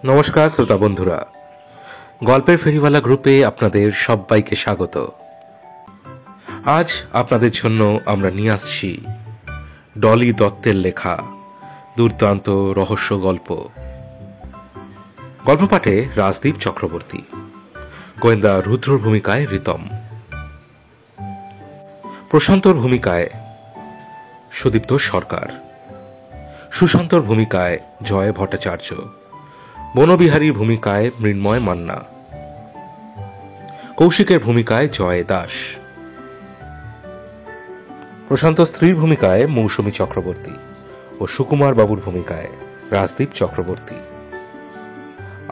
নমস্কার শ্রোতা বন্ধুরা, গল্পের ফেরিওয়ালা গ্রুপে আপনাদের সবাইকে স্বাগত। আজ আপনাদের জন্য আমরা নিয়ে আসছি ডলি দত্তের লেখা দুর্দান্ত রহস্য গল্প। গল্প পাঠে রাজদীপ চক্রবর্তী, গোয়েন্দা রুদ্রর ভূমিকায় রিতম, প্রশান্তর ভূমিকায় সুদীপ্ত সরকার, সুশান্তর ভূমিকায় জয় ভট্টাচার্য, বনবিহারীর ভূমিকায় মৃন্ময় মান্না, কৌশিকের ভূমিকায় জয় দাস, প্রশান্ত স্ত্রীর ভূমিকায় মৌসুমী চক্রবর্তী ও সুকুমার বাবুর ভূমিকায় রাজদীপ চক্রবর্তী।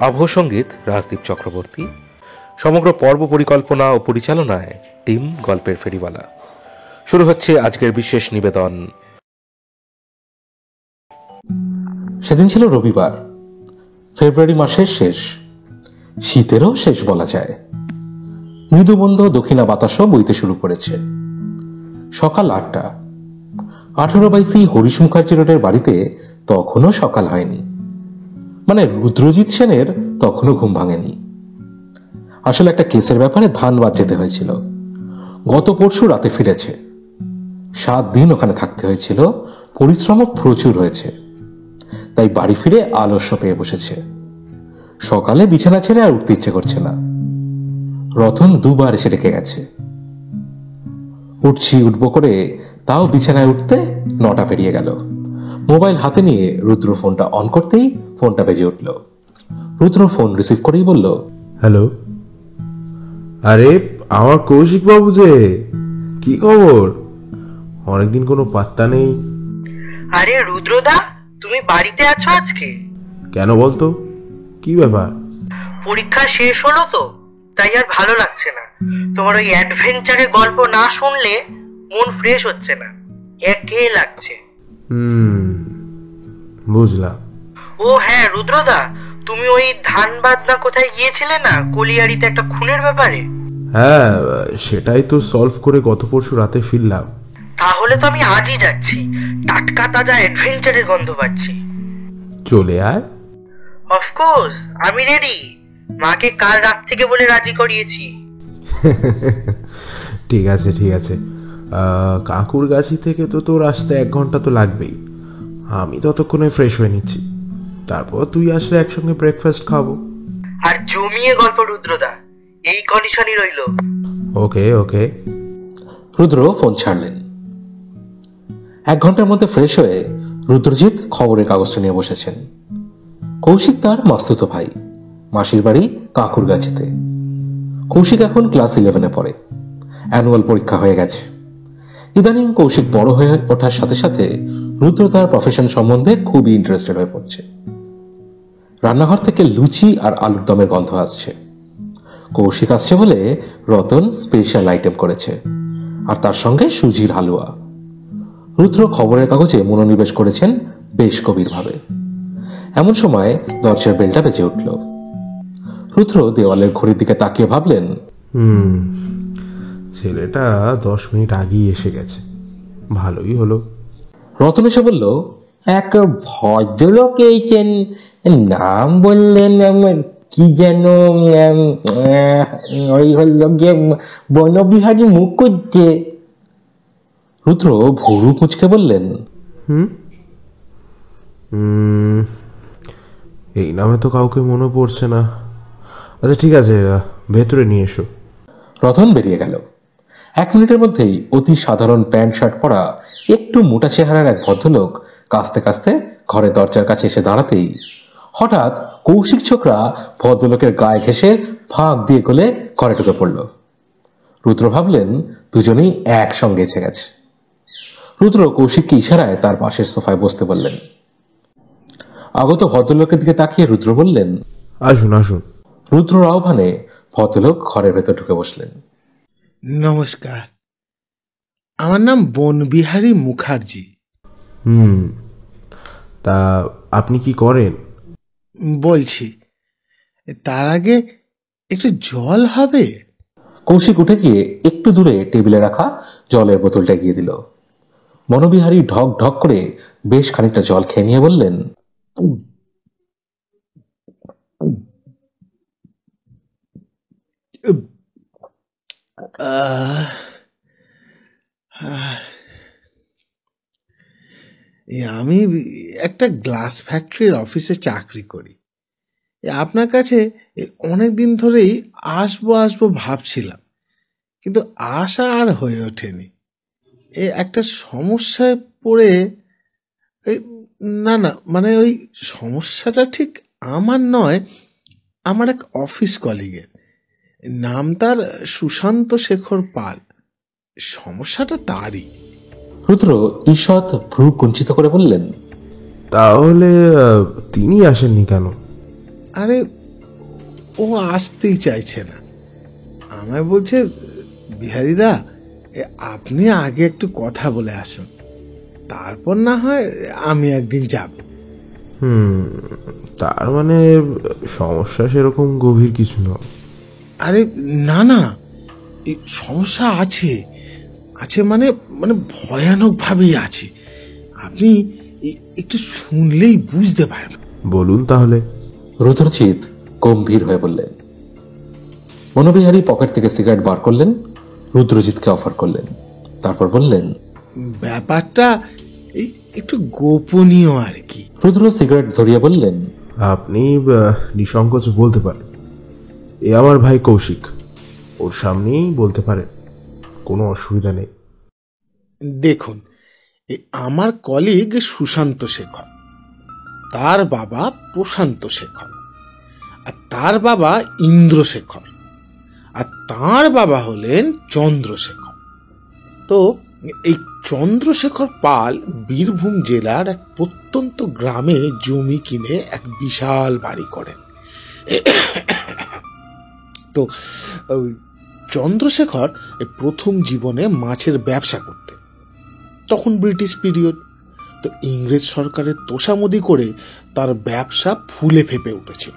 আবহ সঙ্গীত রাজদীপ চক্রবর্তী। সমগ্র পর্ব পরিকল্পনা ও পরিচালনায় টিম গল্পের ফেরিওয়ালা। শুরু হচ্ছে আজকের বিশেষ নিবেদন। সেদিন ছিল রবিবার, ফেব্রুয়ারি মাসের শেষ, শীতেরও শেষ বলা যায়। মৃদুবন্ধ দক্ষিণা বাতাসও বইতে শুরু করেছে। সকাল 8টা। 18/সি হরিশ মুখার্জি রোডের বাড়িতে তখনও সকাল হয়নি, মানে রুদ্রজিৎ সেনের তখনও ঘুম ভাঙেনি। আসলে একটা কেসের ব্যাপারে ধানবাদ যেতে হয়েছিল। গত পরশু রাতে ফিরেছে। 7 দিন ওখানে থাকতে হয়েছিল, পরিশ্রমও প্রচুর হয়েছে। তাই বাড়ি ফিরে আলস্য পেয়ে বসেছে। সকালে বিছানা ছেড়ে আর উঠতে ইচ্ছে করছে না। রতন 2বার এসে ডেকে গেছে। উঠবো করে তাও বিছানায় উঠতে 9টা পেরিয়ে গেল। মোবাইল হাতে নিয়ে রুদ্র ফোনটা অন করতেই ফোনটা বেজে উঠল। রুদ্র ফোন রিসিভ করেই বলল, হ্যালো। আরে আমার কৌশিক বাবু যে, কি খবর? অনেকদিন কোনো পাত্তা নেই। আরে রুদ্রদা, তুমি বাড়িতে আছো আজকে? কেন বলতো, কি ব্যাপার? পরীক্ষা শেষ হলো তো, তাই আর ভালো লাগছে না। তোমার ওই অ্যাডভেঞ্চারের গল্প না শুনলে মন ফ্রেশ হচ্ছে না, একঘেয়ে লাগছে। বুঝলাম। ও হ্যাঁ রুদ্রদা, তুমি ওই ধানবাদ না কোথায় গিয়েছিলে না, কলিয়ারিতে একটা খুনের ব্যাপারে? হ্যাঁ, সেটাই তো সলভ করে গত পরশু রাতে ফিরলাম। তাহলে তো আমি আজই যাচ্ছি, টাটকা তাজা অ্যাডভেঞ্চারের গন্ধ পাচ্ছি। চলে আয়। অফকোর্স, আমি রেডি। মাকে কাল রাত থেকে বলে রাজি করিয়েছি। ঠিক আছে ঠিক আছে। কাঁকুরগাছি থেকে তো তোর আসতে 1 ঘন্টা তো লাগবেই। আমি ততক্ষণে ফ্রেশ হয়ে নিচ্ছি, তারপর তুই আসলে একসঙ্গে ব্রেকফাস্ট খাবো। আর জমিয়ে গল্প রুদ্রদা, এই কন্ডিশনই রইল। ওকে ওকে। রুদ্র ফোন ছাড়লেন। 1 ঘন্টার মধ্যে ফ্রেশ হয়ে রুদ্রজিৎ খবরের কাগজটা নিয়ে বসেছেন। কৌশিক তার মাস্তুতো ভাই, মাসির বাড়ি কাঁকুরগাছিতে। কৌশিক এখন ক্লাস 11-এ পড়ে। অ্যানুয়াল পরীক্ষা হয়ে গেছে। ইদানিং কৌশিক বড় হয়ে ওঠার সাথে সাথে রুদ্র তার প্রফেশন সম্বন্ধে খুবই ইন্টারেস্টেড হয়ে পড়ছে। রান্নাঘর থেকে লুচি আর আলুর দমের গন্ধ আসছে। কৌশিক আসছে বলে রতন স্পেশাল আইটেম করেছে, আর তার সঙ্গে সুজির হালুয়া। রুদ্র খবরের কাগজে মনোনিবেশ করেছেন বেশ গভীরভাবে। এমন সময় দরজার বেলটা বেজে উঠল। রুদ্র দেওয়ালের ঘড়ির দিকে তাকিয়ে ভাবলেন, ছেলেটা 10 মিনিট আগেই এসে গেছে, ভালোই হলো। রতন এসে বলল, এক ভদ্রলোক এইছেন, নাম বললেন কি যেন, ওই হল গিয়ে বনবিহারী মুখুজ্জে। রুদ্র ভুরু কুঁচকে বললেন, এই নামে তো কাউকে মনে পড়ছে না। আচ্ছা ঠিক আছে, ভেতরে নিয়ে এসো। রতন বেরিয়ে গেল। 1 মিনিটের মধ্যেই অতি সাধারণ প্যান্ট শার্ট পরা একটু মোটা চেহারার এক ভদ্রলোক কাস্তে কাস্তে ঘরের দরজার কাছে এসে দাঁড়াতেই হঠাৎ কৌশিক ছোকরা ভদ্রলোকের গায়ে ঘেঁষে ফাঁক দিয়ে গলে ঘরে ঢুকে পড়ল। রুদ্র ভাবলেন দুজনেই একসঙ্গে এসে গেছে। রুদ্র কৌশিককে ইশারায় তার পাশের সোফায় বসতে বললেন। আগত ভদ্রলোকের দিকে তাকিয়ে রুদ্র বললেন, আসুন আসুন। রুদ্রর আহ্বানে ভদ্রলোক ঘরের ভেতর ঢুকে বসলেন। নমস্কার, আমার নাম বনবিহারী মুখার্জি। তা আপনি কি করেন? বলছি, তার আগে একটু জল হবে? কৌশিক উঠে গিয়ে একটু দূরে টেবিলে রাখা জলের বোতলটা এগিয়ে দিল। বনবিহারী ঢক ঢক করে বেশ খানিকটা জল খেয়ে নিয়ে বললেন, আহ, আহ, আমি একটা গ্লাস ফ্যাক্টরির অফিসে চাকরি করি। আপনার কাছে অনেকদিন ধরেই আসবো আসবো ভাবছিলাম, কিন্তু আশা আর হয়ে ওঠেনি। একটা সমস্যায় পড়ে না না, মানে ওই সমস্যাটা ঠিক আমার নয়, আমার এক অফিস কলিগের। নাম তার সুশান্ত শেখর পাল। সমস্যাটা তারই। রুদ্র ঈষৎ ভ্রু কুঞ্চিত করে বললেন, তাহলে তিনি আসেননি কেন? আরে ও আসতেই চাইছে না। আমায় বলছে, বিহারীদা আপনি আগে একটু কথা বলে আসুন, তারপর না হয় আমি একদিন যাব। তার মানে সমস্যা সেরকম গভীর কিছু নয়। আরে না না, এই সমস্যা আছে, আছে মানে মানে ভয়ানক ভাবেই আছে। আপনি একটু শুনলেই বুঝতে পারবেন। বলুন তাহলে। রুদ্রজিৎ গম্ভীর হয়ে বললেন। বনবিহারী পকেট থেকে সিগারেট বার করলেন, রুদ্রজিৎকে অফার করলেন, তারপর বললেন, ব্যাপারটা একটু গোপনীয় আর কি। রুদ্র সিগারেট ধরিয়ে বললেন, আপনি নিঃসংকোচ বলতে পারেন। এ আমার ভাই কৌশিক, ওর সামনেই বলতে পারেন, কোনো অসুবিধা নেই। দেখুন, আমার কলিগ সুশান্ত শেখর, তার বাবা প্রশান্ত শেখর, আর তার বাবা ইন্দ্রশেখর, আর তার বাবা হলেন চন্দ্রশেখর। তো এই চন্দ্রশেখর পাল বীরভূম জেলার এক প্রত্যন্ত গ্রামে জমি কিনে এক বিশাল বাড়ি করেন। তো চন্দ্রশেখর প্রথম জীবনে মাছের ব্যবসা করতেন। তখন ব্রিটিশ পিরিয়ড, তো ইংরেজ সরকারের তোষামোদি করে তার ব্যবসা ফুলে ফেপে উঠেছিল।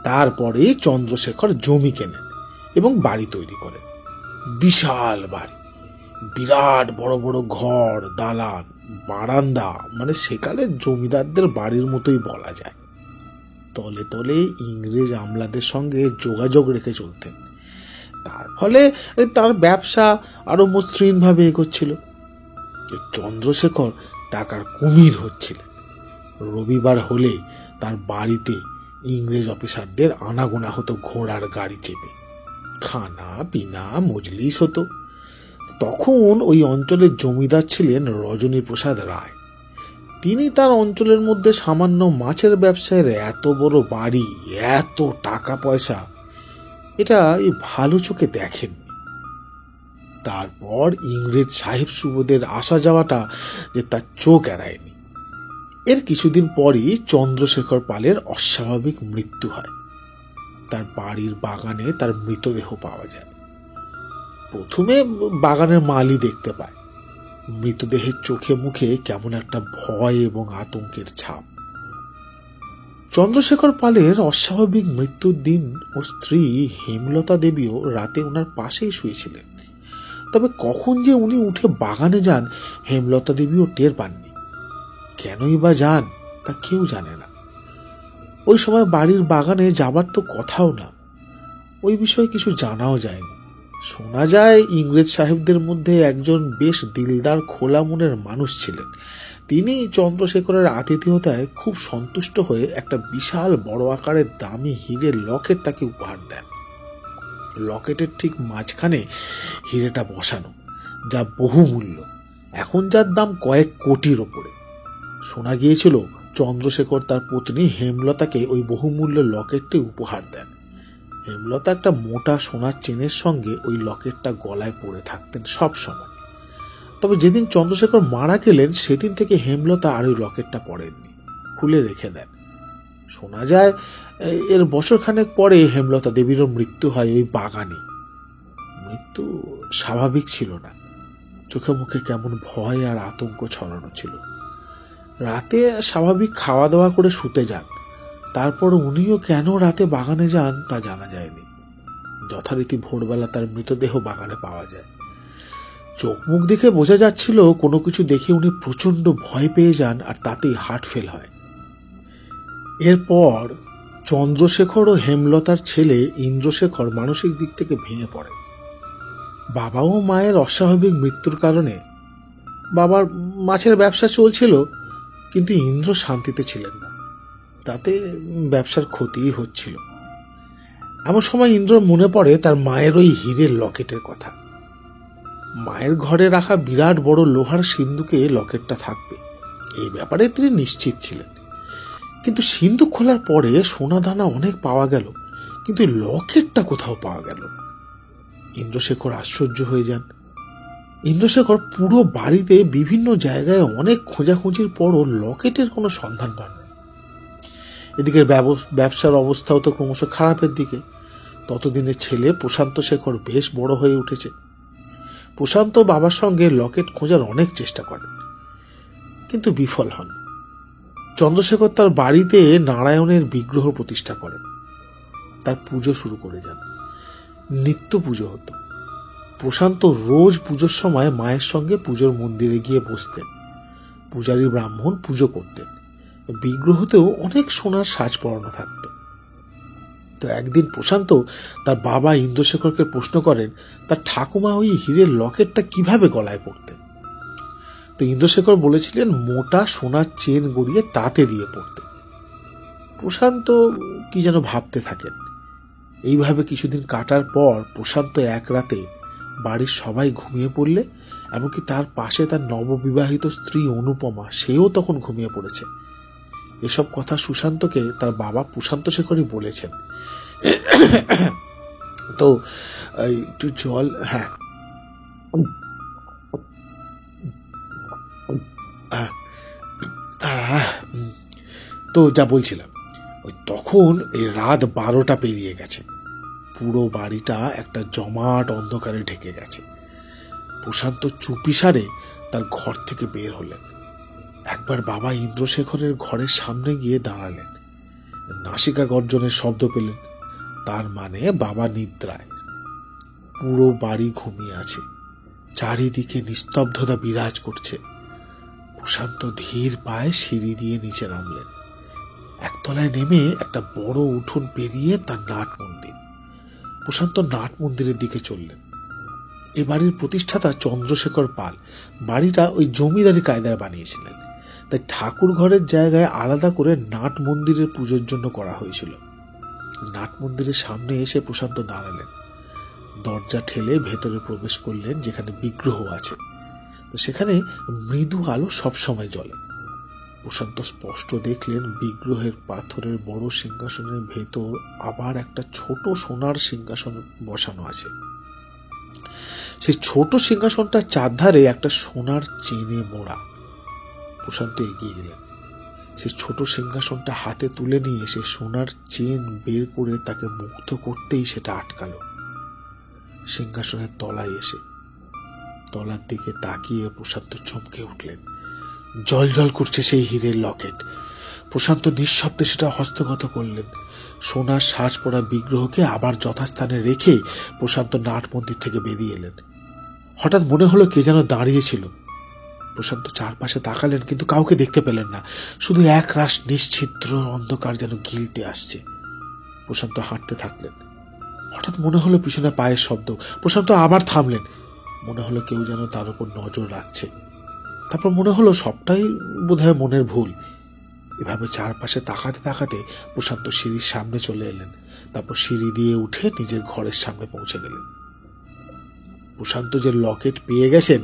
তারপরে চন্দ্রশেখর জমি কেনেন এবং বাড়ি তৈরি করেন। বিশাল বাড়ি, বিরাট বড় বড় ঘর, দালান, বারান্দা, মানে সেকালের জমিদারদের বাড়ির মতোই বলা যায়। তলে তলে ইংরেজ আমলাদের সঙ্গে যোগাযোগ রেখে চলতেন। তার ফলে তার ব্যবসা আরো মসৃণ ভাবে এগোচ্ছিল। চন্দ্রশেখর টাকার কুমির হচ্ছিলেন। রবিবার হলে তার বাড়িতে ইংরেজ অফিসারদের আনাগোনা হতো ঘোড়ার গাড়ি চেপে। খানা পিনা মজলিস হতো। তখন ওই অঞ্চলের জমিদার ছিলেন রজনী প্রসাদ রায়। তিনি তার অঞ্চলের মধ্যে সামান্য মাছের ব্যবসায়ের এত বড় বাড়ি, এত টাকা পয়সা, এটা ভালো চোখে দেখেননি। তারপর ইংরেজ সাহেব সুবোদের আসা যাওয়াটা যে তার চোখ এড়ায়নি। এর কিছুদিন পরই চন্দ্রশেখর পালের অস্বাভাবিক মৃত্যু হয়। তার বাড়ির বাগানে তার মৃতদেহ পাওয়া যায়। প্রথমে বাগানের মালি দেখতে পায়। মৃতদেহের চোখে মুখে কেমন একটা ভয় এবং আতঙ্কের ছাপ। চন্দ্রশেখর পালের অস্বাভাবিক মৃত্যুর দিন ওর স্ত্রী হেমলতা দেবীও রাতে ওনার পাশেই শুয়েছিলেন। তবে কখন যে উনি উঠে বাগানে যান, হেমলতা দেবীও টের পাননি। কেনই বা যান তা কেউ জানে না। ওই সময় বাড়ির বাগানে যাবার তো কথাও না। ওই বিষয়ে কিছু জানাও যায়নি। শোনা যায় ইংরেজ সাহেবদের মধ্যে একজন বেশ দিলদার খোলা মনের মানুষ ছিলেন। তিনি চন্দ্রশেখরের আতিথেয়তায় খুব সন্তুষ্ট হয়ে একটা বিশাল বড় আকারের দামি হীরের লকেট তাকে উপহার দেন। লকেটের ঠিক মাঝখানে হীরেটা বসানো, যা বহুমূল্য, এখন যার দাম কয়েক কোটির ওপরে। শোনা গিয়েছিল চন্দ্রশেখর তার পত্নী হেমলতাকে ওই বহুমূল্য লকেটটি উপহার দেন। হেমলতা একটা মোটা সোনার চেনের সঙ্গে ওই লকেটটা গলায় পরে থাকতেন সব সময়। তবে যেদিন চন্দ্রশেখর মারা গেলেন সেদিন থেকে হেমলতা আর ওই লকেটটা পরেননি, খুলে রেখে দেন। শোনা যায় এর বছরখানেক পরে হেমলতা দেবীরও মৃত্যু হয় ওই বাগানে। মৃত্যু স্বাভাবিক ছিল না, চোখে মুখে কেমন ভয় আর আতঙ্ক ছড়ানো ছিল। রাতে স্বাভাবিক খাওয়া দাওয়া করে শুতে যান। তারপর উনিও কেন রাতে বাগানে যান তা জানা যায়নি। যথারীতি ভোরবেলা তার মৃতদেহ বাগানে পাওয়া যায়। চোখ মুখ দেখে বোঝা যাচ্ছিল কোনো কিছু দেখে উনি প্রচন্ড ভয় পেয়ে যান আর তাতেই হার্ট ফেল হয়। এরপর চন্দ্রশেখর ও হেমলতার ছেলে ইন্দ্রশেখর মানসিক দিক থেকে ভেঙে পড়ে। বাবা ও মায়ের অস্বাভাবিক মৃত্যুর কারণে বাবার মাছের ব্যবসা চলছিল, কিন্তু ইন্দ্র শান্তিতে ছিলেন না, তাতে ব্যবসার ক্ষতিই হচ্ছিল। এমন সময় ইন্দ্র মনে পড়ে তার মায়ের ওই হীরের লকেটের কথা। মায়ের ঘরে রাখা বিরাট বড় লোহার সিন্ধুকে লকেটটা থাকবে, এই ব্যাপারে তিনি নিশ্চিত ছিলেন। কিন্তু সিন্ধুক খোলার পরে সোনা দানা অনেক পাওয়া গেল, কিন্তু লকেটটা কোথাও পাওয়া গেল না। ইন্দ্রশেখর আশ্চর্য হয়ে যান। ইন্দ্রশেখর পুরো বাড়িতে বিভিন্ন জায়গায় অনেক খোঁজাখুঁজির পরও লকেটের কোনো সন্ধান পাননি। এদিকে ব্যবসার অবস্থাও তো ক্রমশ খারাপের দিকে। ততদিনে ছেলে প্রশান্ত শেখর বেশ বড় হয়ে উঠেছে। প্রশান্ত বাবার সঙ্গে লকেট খোঁজার অনেক চেষ্টা করেন, কিন্তু বিফল হন। চন্দ্রশেখর তার বাড়িতে নারায়ণের বিগ্রহ প্রতিষ্ঠা করেন, তার পুজো শুরু করে যান। নিত্য পুজো হতো। প্রশান্ত রোজ পুজোর সময় মায়ের সঙ্গে পুজোর মন্দিরে গিয়ে বসতেন। পূজারী ব্রাহ্মণ পুজো করতেন। বিগ্রহতেও অনেক সোনার সাজ পরানো থাকত। তো একদিন প্রশান্ত তার বাবা ইন্দ্রশেখরকে প্রশ্ন করেন তার ঠাকুমা ওই হীরের লকেটটা কিভাবে গলায় পরতেন। তো ইন্দ্রশেখর বলেছিলেন মোটা সোনার চেন গড়িয়ে তাতে দিয়ে পড়তেন। প্রশান্ত কি যেন ভাবতে থাকেন। এইভাবে কিছুদিন কাটার পর প্রশান্ত এক রাতে বাড়ির সবাই ঘুমিয়ে পড়লে, এমনকি তার পাশে তার নববিবাহিত স্ত্রী অনুপমা, সেও তখন ঘুমিয়ে পড়েছে। এসব কথা সুশান্তকে তার বাবা প্রশান্ত শেখরই বলেছেন। তো একটু জল, হ্যাঁ, তো যা বলছিলাম, ওই তখন এই রাত 12টা পেরিয়ে গেছে। পুরো বাড়িটা একটা জমাট অন্ধকারে ঢেকে গেছে। প্রশান্ত চুপিসারে তার ঘর থেকে বের হলেন। একবার বাবা ইন্দ্রশেখরের ঘরের সামনে গিয়ে দাঁড়ালেন। নাসিকা গর্জনের শব্দ পেলেন, তার মানে বাবা নিদ্রায়। পুরো বাড়ি ঘুমিয়ে আছে, চারিদিকে নিস্তব্ধতা বিরাজ করছে। প্রশান্ত ধীর পায়ে সিঁড়ি দিয়ে নিচে নামলেন। একতলায় নেমে একটা বড় উঠোন পেরিয়ে তার নাট মন্দির। প্রশান্ত নাট মন্দিরের দিকে চললেন। এ বাড়ির প্রতিষ্ঠাতা চন্দ্রশেখর পাল বাড়িটা ওই জমিদারি কায়দায় বানিয়েছিলেন, তাই ঠাকুর ঘরের জায়গায় আলাদা করে নাট মন্দিরের পুজোর জন্য করা হয়েছিল। নাট মন্দিরের সামনে এসে প্রশান্ত দাঁড়ালেন। দরজা ঠেলে ভেতরে প্রবেশ করলেন, যেখানে বিগ্রহ আছে। তো সেখানে মৃদু আলো সবসময় জ্বলে। প্রশান্ত স্পষ্ট দেখলেন বিগ্রহের পাথরের বড় সিংহাসনের ভেতর আবার একটা ছোট সোনার সিংহাসন বসানো আছে। সেই ছোট সিংহাসনটার চারধারে একটা সোনার চেনে মোড়া। প্রশান্ত এগিয়ে গেলেন। সেই ছোট সিংহাসনটা হাতে তুলে নিয়ে সে সোনার চেন বের করে তাকে মুগ্ধ করতেই সেটা আটকালো। সিংহাসনের তলায় এসে তলার দিকে তাকিয়ে প্রশান্ত চমকে উঠলেন। জল জল করছে সেই হীরের লকেট। প্রশান্ত নিঃশব্দে সেটা হস্তগত করলেন। সোনার সাজ পরা বিগ্রহকে আবার যথাস্থানে রেখে প্রশান্ত নাট মন্দির থেকে বেরিয়ে এলেন। হঠাৎ মনে হলো কে যেন দাঁড়িয়েছিল। প্রশান্ত চারপাশে তাকালেন, কিন্তু কাউকে দেখতে পেলেন না। শুধু এক রাশ নিশ্ছিদ্র অন্ধকার যেন গিলতে আসছে। প্রশান্ত হাঁটতে থাকলেন। হঠাৎ মনে হলো পিছনে পায়ের শব্দ। প্রশান্ত আবার থামলেন। মনে হলো কেউ যেন তার উপর নজর রাখছে। তারপর মনে হলো সবটাই বোধহয় মনের ভুল। এভাবে চারপাশে তাকাতে তাকাতে প্রশান্ত সিঁড়ির সামনে চলে এলেন। তারপর সিঁড়ি দিয়ে উঠে নিজের ঘরের সামনে পৌঁছে গেলেন। প্রশান্ত যে লকেট পেয়ে গেছেন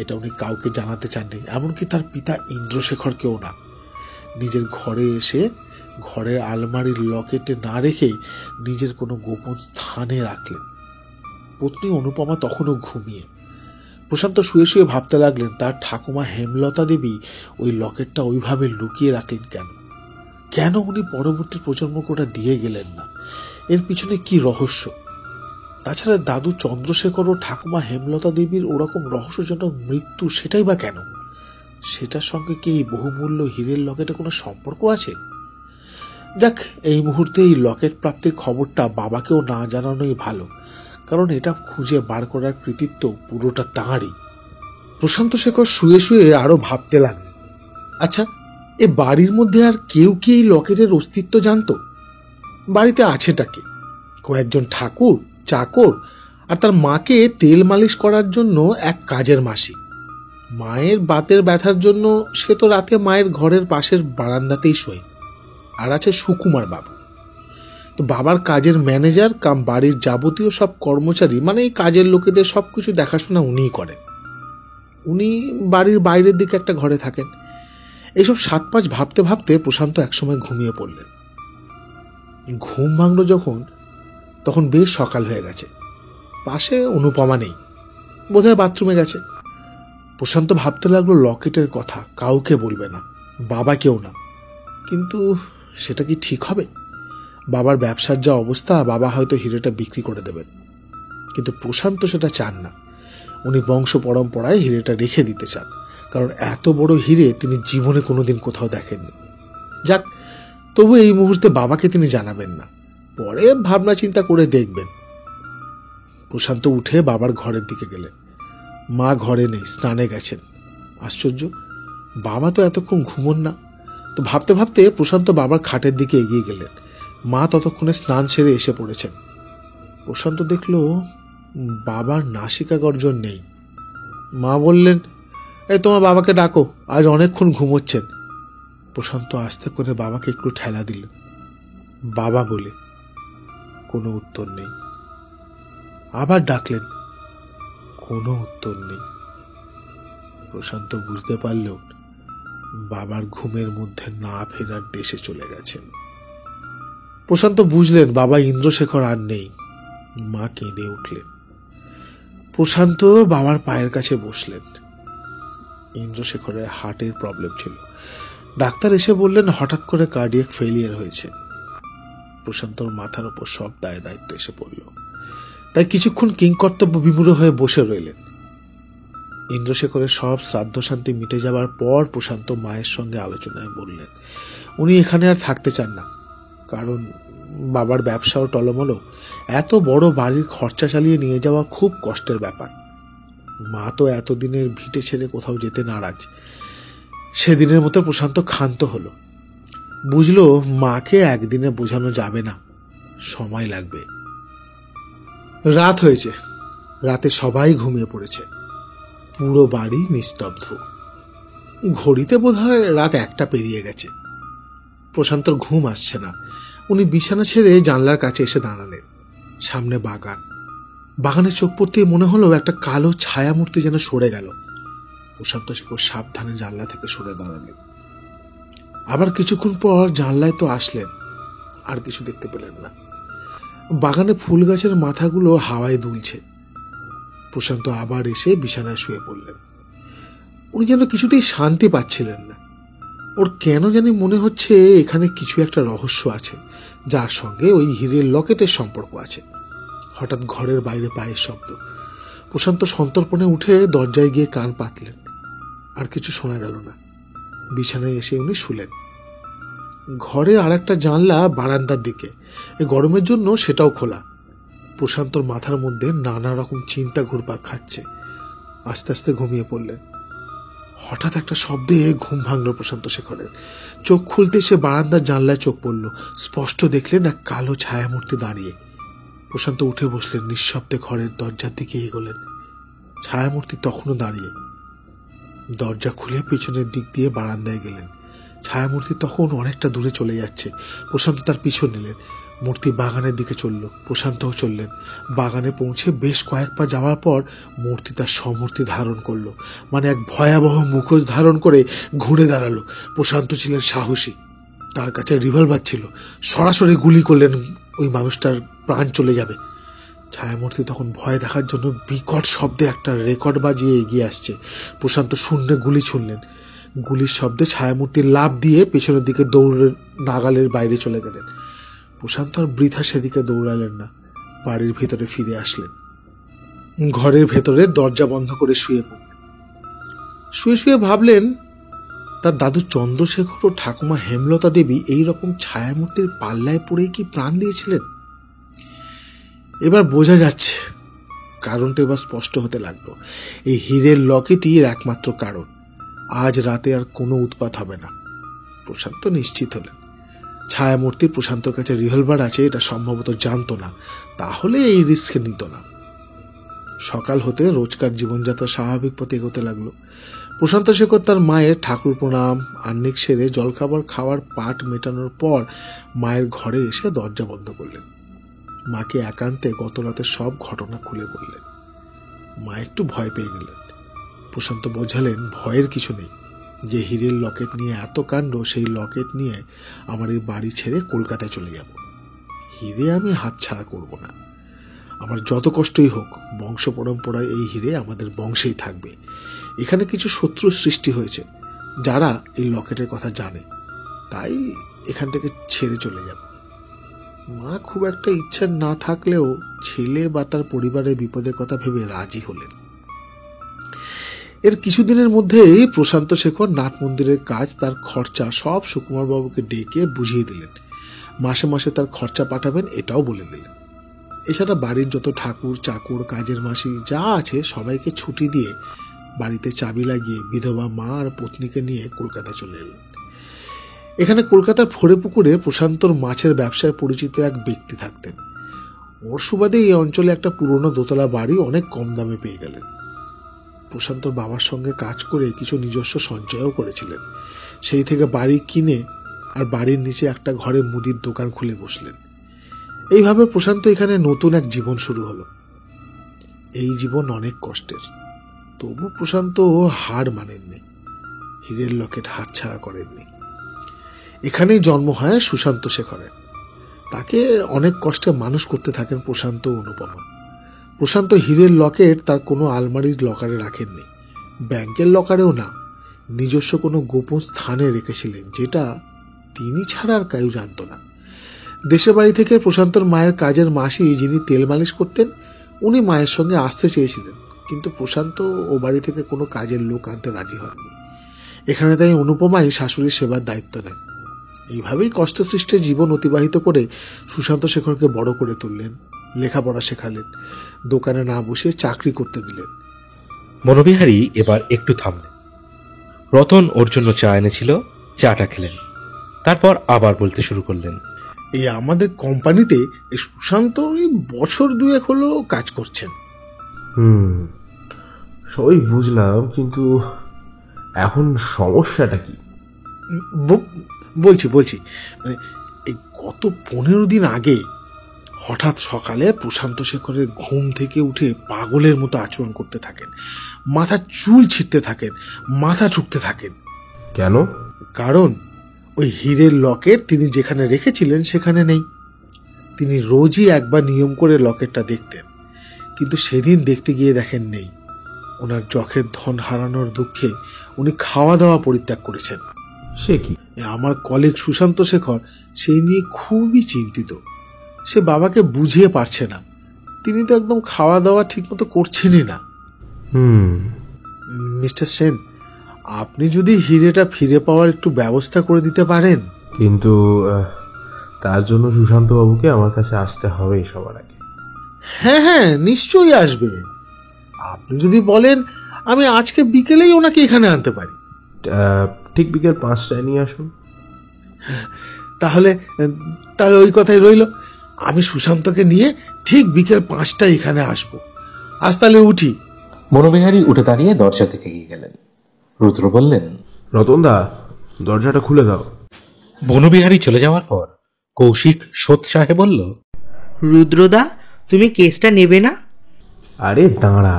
এটা উনি কাউকে জানাতে চাননি, এমনকি তার পিতা ইন্দ্রশেখরকেও না। নিজের ঘরে এসে ঘরের আলমারির লকেটে না রেখে নিজের কোনো গোপন স্থানে রাখলেন। পত্নী অনুপমা তখনও ঘুমিয়ে। প্রশান্ত শুয়ে শুয়ে ভাবতে লাগলেন তার ঠাকুমা হেমলতা দেবী ওই লকেটটা ওইভাবে লুকিয়ে রাখলেন কেন? কেন উনি পরবর্তী প্রজন্মকে ওটা দিয়ে গেলেন না? এর পিছনে কি রহস্য? তাছাড়া দাদু চন্দ্রশেখর ও ঠাকুমা হেমলতা দেবীর ওরকম রহস্যজনক মৃত্যু, সেটাই বা কেন? সেটার সঙ্গে কি এই বহুমূল্য হীরের লকেটে কোনো সম্পর্ক আছে? যাক, এই মুহূর্তে এই লকেট প্রাপ্তির খবরটা বাবাকেও না জানানোই ভালো, কারণ এটা খুঁজে বার করার কৃতিত্ব পুরোটা তাঁরই। প্রশান্ত শেখর শুয়ে শুয়ে আরো ভাবতে লাগলেন, আচ্ছা, এ বাড়ির মধ্যে আর কেউ কি এই লকেটের অস্তিত্ব জানতো? বাড়িতে আছেটা কে? কয়েকজন ঠাকুর, চাকর, আর তার মাকে তেল মালিশ করার জন্য এক কাজের মাসি। মায়ের বাতের ব্যথার জন্য সে তো রাতে মায়ের ঘরের পাশের বারান্দাতেই শোয়। আর আছে সুকুমার বাবু, তো বাবার কাজের ম্যানেজার কাম বাড়ির যাবতীয় সব কর্মচারী, মানে এই কাজের লোকেদের সবকিছু দেখাশোনা উনিই করেন। উনি বাড়ির বাইরের দিকে একটা ঘরে থাকেন। এইসব 7-5 ভাবতে ভাবতে প্রশান্ত একসময় ঘুমিয়ে পড়লেন। ঘুম ভাঙল যখন, তখন বেশ সকাল হয়ে গেছে। পাশে অনুপমা নেই, বোধহয় বাথরুমে গেছে। প্রশান্ত ভাবতে লাগলো লকেটের কথা কাউকে বলবে না, বাবাকেও না। কিন্তু সেটা কি ঠিক হবে? বাবার ব্যবসার যা অবস্থা, বাবা হয়তো হিরেটা বিক্রি করে দেবেন। কিন্তু প্রশান্ত সেটা চান না। উনি বংশ পরম্পরায় হিরেটা রেখে দিতে চান, কারণ এত বড় হিরে তিনি জীবনে কোনোদিন কোথাও দেখেননি। যাক, তবু এই মুহূর্তে বাবাকে তিনি জানাবেন না, পরে ভাবনা চিন্তা করে দেখবেন। প্রশান্ত উঠে বাবার ঘরের দিকে গেলেন। মা ঘরে নেই, স্নানে গেছেন। আশ্চর্য, বাবা তো এতক্ষণ ঘুমোন না। তো ভাবতে ভাবতে প্রশান্ত বাবার খাটের দিকে এগিয়ে গেলেন। মা ততক্ষণে স্নান সেরে এসে পড়েছেন। প্রশান্ত দেখল বাবার নাসিকা গর্জন নেই। মা বললেন, এই তোমার বাবাকে ডাকো, আজ অনেকক্ষণ ঘুমোচ্ছেন। প্রশান্ত আস্তে করে বাবাকে একটু ঠেলা দিল। বাবা বলে কোনো উত্তর নেই। আবার ডাকলেন, কোনো উত্তর নেই। প্রশান্ত বুঝতে পারল বাবার ঘুমের মধ্যে না ফেরার দেশে চলে গেছেন। প্রশান্ত বুঝলেন বাবা ইন্দ্রশেখর আর নেই। মা কেঁদে উঠলেন। প্রশান্ত বাবার পায়ের কাছে বসলেন। ইন্দ্রশেখরের হার্টের প্রবলেম ছিল। ডাক্তার এসে বললেন হঠাৎ করে কার্ডিয়াক ফেলিয়ার হয়েছে। প্রশান্তর মাথার উপর সব দায় দায়িত্ব এসে পড়ল। তাই কিছুক্ষণ কিংকর্তব্য বিমূঢ় হয়ে বসে রইলেন। ইন্দ্রশেখরের সব শ্রাদ্ধ শান্তি মিটে যাবার পর প্রশান্ত মায়ের সঙ্গে আলোচনায় বললেন উনি এখানে আর থাকতে চান না, কারণ বাবার ব্যবসাও টলমলো। এত বড় বাড়ির খরচা চালিয়ে নিয়ে যাওয়া খুব কষ্টের ব্যাপার। মা তো এতদিনের ভিটে ছেড়ে কোথাও যেতে নারাজ। সেদিনের মতো প্রশান্ত ক্ষান্ত হলো। বুঝলো মাকে একদিনে বোঝানো যাবে না, সময় লাগবে। রাত হয়েছে। রাতে সবাই ঘুমিয়ে পড়েছে। পুরো বাড়ি নিস্তব্ধ। ঘড়িতে বোধহয় রাত 1টা পেরিয়ে গেছে। প্রশান্তর ঘুম আসছে না। উনি বিছানা ছেড়ে জানলার কাছে এসে দাঁড়ালেন। সামনে বাগান। বাগানে চোখ পড়তে মনে হলো একটা কালো ছায়া মূর্তি যেন সরে গেল। প্রশান্ত শেখর সাবধানে জানলা থেকে সরে দাঁড়ালেন। আবার কিছুক্ষণ পর জানলায় তো আসলেন, আর কিছু দেখতে পেলেন না। বাগানে ফুল গাছের মাথাগুলো হাওয়ায় দুলছে। প্রশান্ত আবার এসে বিছানায় শুয়ে পড়লেন। উনি যেন কিছুতেই শান্তি পাচ্ছিলেন না। ওর কেন জানি মনে হচ্ছে এখানে কিছু একটা রহস্য আছে, যার সঙ্গে ওই হীরের লকেটের সম্পর্ক আছে। হঠাৎ ঘরের বাইরে পায়ের শব্দ। প্রশান্ত সন্তর্পণে উঠে দরজায় গিয়ে কান পাতলেন। আর কিছু শোনা গেল না। বিছানায় এসে উনি শুলেন। ঘরের আর একটা জানলা বারান্দার দিকে। এই গরমের জন্য সেটাও খোলা। প্রশান্তর মাথার মধ্যে নানা রকম চিন্তা ঘুরপাক খাচ্ছে। আস্তে আস্তে ঘুমিয়ে পড়লেন। হঠাৎ একটা শব্দে ঘুম ভাঙল প্রশান্ত শেখরের। চোখ খুলতে সে বারান্দার জানলায় চোখ পড়ল। স্পষ্ট দেখলেন এক কালো ছায়ামূর্তি দাঁড়িয়ে। প্রশান্ত উঠে বসলেন, নিঃশব্দে ঘরের দরজার দিকে এগোলেন। ছায়ামূর্তি তখনও দাঁড়িয়ে। দরজা খুলে পেছনের দিক দিয়ে বারান্দায় গেলেন। ছায়ামূর্তি তখন অনেকটা দূরে চলে যাচ্ছে। প্রশান্ত তার পিছু নিলেন। মূর্তি বাগানের দিকে চলল। প্রশান্তও চললেন। বাগানে পৌঁছে বেশ কয়েক পা যাওয়ার পর মূর্তি তার সমূর্তি ধারণ করলো, মানে এক ভয়াবহ মুখোশ ধারণ করে ঘুরে দাঁড়ালো। প্রশান্ত ছিলেন সাহসী। তার কাছে রিভলভার ছিল। সরাসরি গুলি করলেন, ওই মানুষটার প্রাণ চলে যাবে। ছায়ামূর্তি তখন ভয় দেখার জন্য বিকট শব্দে একটা রেকর্ড বাজিয়ে এগিয়ে আসছে। প্রশান্ত শূন্যে গুলি ছুড়লেন। গুলির শব্দে ছায়ামূর্তির লাফ দিয়ে পেছনের দিকে দৌড়ে নাগালের বাইরে চলে গেলেন। প্রশান্ত আর বৃথা সেদিকে দৌড়ালেন না। বাড়ির ভেতরে ফিরে আসলেন। ঘরের ভেতরে দরজা বন্ধ করে শুয়ে পড়লেন। শুয়ে শুয়ে ভাবলেন তার দাদু চন্দ্রশেখর ও ঠাকুমা হেমলতা দেবী এই রকম ছায়ামূর্তির পাল্লায় পড়ে কি প্রাণ দিয়েছিলেন? এবার বোঝা যাচ্ছে, কারণটা এবার স্পষ্ট হতে লাগলো। এই হীরের লকেটই এর একমাত্র কারণ। আজ রাতে আর কোনো উৎপাত হবে না। প্রশান্ত নিশ্চিত হলেন ছায়ামূর্তি প্রশান্তর কাছে রিভলভার আছে এটা সম্ভবত জানতো না, তাহলে এই রিস্ক নিত না। সকাল হতে রোজকার জীবনযাত্রা স্বাভাবিক পথে এগোতে লাগলো। প্রশান্ত শেখর তার মায়ের ঠাকুর প্রণাম আহ্নিক সেরে জলখাবার খাওয়ার পাট মেটানোর পর মায়ের ঘরে এসে দরজা বন্ধ করলেন। মাকে একান্তে গত রাতে সব ঘটনা খুলে বললেন। মা একটু ভয় পেয়ে গেলেন। প্রশান্ত বোঝালেন ভয়ের কিছু নেই, যে হীরের লকেট নিয়ে এত কাণ্ড, সেই লকেট নিয়ে আমার এই বাড়ি ছেড়ে কলকাতায় চলে যাব। হীরে আমি হাতছাড়া করব না। আমার যত কষ্টই হোক, বংশ পরম্পরায় এই হীরে আমাদের বংশেই থাকবে। এখানে কিছু শত্রু সৃষ্টি হয়েছে যারা এই লকেটের কথা জানে, তাই এখান থেকে ছেড়ে চলে যাব। মা খুব একটা ইচ্ছা না থাকলেও ছেলে বা তার পরিবারের বিপদের কথা ভেবে রাজি হলেন। এর কিছুদিনের মধ্যেই প্রশান্ত শেখর নাট মন্দিরের কাজ, তার খরচা সব সুকুমার বাবুকে ডেকে বুঝিয়ে দিলেন। মাসে মাসে তার খরচা পাঠাবেন এটাও বলে দিলেন। এছাড়া বাড়ির যত ঠাকুর চাকুর কাজের মাসি যা আছে সবাইকে ছুটি দিয়ে বাড়িতে চাবি লাগিয়ে বিধবা মা আর পত্নীকে নিয়ে কলকাতা চলে এলেন। এখানে কলকাতার ফোড়ে পুকুরে প্রশান্তর মাছের ব্যবসায় পরিচিত এক ব্যক্তি থাকতেন। ওর সুবাদে এই অঞ্চলে একটা পুরনো দোতলা বাড়ি অনেক কম দামে পেয়ে গেলেন। প্রশান্তর বাবার সঙ্গে কাজ করে কিছু নিজস্ব সঞ্চয়ও করেছিলেন। সেই থেকে বাড়ি কিনে আর বাড়ির নিচে একটা ঘরে মুদির দোকান খুলে বসলেন। এইভাবে প্রশান্ত এখানে নতুন এক জীবন শুরু হলো। এই জীবন অনেক কষ্টের, তবু প্রশান্ত হার মানেননি, হীরের লকেট হাতছাড়া করেননি। এখানেই জন্ম হয় সুশান্ত শেখরের। তাকে অনেক কষ্টে মানুষ করতে থাকেন প্রশান্ত ও অনুপমা। প্রশান্ত হীরের লকেট তার কোনো আলমারির লকারে রাখেননি, ব্যাংকের লকারেও না, নিজস্ব কোনো গোপন স্থানে রেখেছিলেন, যেটা তিনি ছাড়া আর কেউ জানত না। দেশের বাড়ি থেকে প্রশান্তর মায়ের কাজের মাসি যিনি তেল মালিশ করতেন, উনি মায়ের সঙ্গে আসতে চেয়েছিলেন, কিন্তু প্রশান্ত ও বাড়ি থেকে কোনো কাজের লোক আনতে রাজি হননি। এখানে তাই অনুপমাই শাশুড়ির সেবার দায়িত্ব নেন। এইভাবেই কষ্ট সৃষ্টে জীবন অতিবাহিত করে সুশান্ত শেখরকে বড় করে তুললেন, লেখাপড়া শেখালেন, দোকানে না বসে চাকরি করতে দিলেন। বনবিহারী এবার একটু থামলেন। রতন ওর জন্য চা এনেছিল, চাটা খেলেন, তারপর আবার বলতে শুরু করলেন। এই আমাদের কোম্পানিতে এই সুশান্ত এই বছর দুয়েক হলো কাজ করছেন। সবই বুঝলাম, কিন্তু এখন সমস্যাটা কি? বলছি মানে এই গত 15 দিন আগে হঠাৎ সকালে প্রশান্ত শেখরের ঘুম থেকে উঠে পাগলের মতো আচরণ করতে থাকেন, মাথা চুল ছিঁড়তে থাকেন, মাথা ঠুকতে থাকেন। কেন? কারণ ওই হীরের লকেট তিনি যেখানে রেখেছিলেন সেখানে নেই। তিনি রোজই একবার নিয়ম করে লকেটটা দেখতেন, কিন্তু সেদিন দেখতে গিয়ে দেখেন নেই। ওনার যখের ধন হারানোর দুঃখে উনি খাওয়া দাওয়া পরিত্যাগ করেছেন। সে কি? আমার কলিগ সুশান্ত শেখর সেই নিয়ে খুবই চিন্তিত। সে বাবাকে বুঝিয়ে পারছে না, তিনি তো একদম খাওয়া দাওয়া ঠিক মতো করছেনই না। মিস্টার সেন, আপনি যদি হিরেটা ফিরে পাওয়ার একটু ব্যবস্থা করে দিতে পারেন। কিন্তু তার জন্য সুশান্ত বাবুকে আমার কাছে আসতে হবে সবার আগে। হ্যাঁ, নিশ্চয়ই আসবে। আপনি যদি বলেন আমি আজকে বিকেলেই ওনাকে এখানে আনতে পারি। ঠিক বিকেল 5টায় নিয়ে আসুন। তাহলে ওই কথাই রইল। আমি সুশান্তকে নিয়ে ঠিক বিকেল 5টায় এখানে আসবো। আজ তাহলে উঠি। বনবিহারী উঠে দাঁড়িয়ে দরজা থেকে এগিয়ে গেলেন। রুদ্র বললেন, রতনদা, দরজাটা খুলে দাও। বনবিহারী চলে যাওয়ার পর কৌশিক সোৎসাহে বলল, রুদ্রদা, তুমি কেসটা নেবে না? আরে দাঁড়া,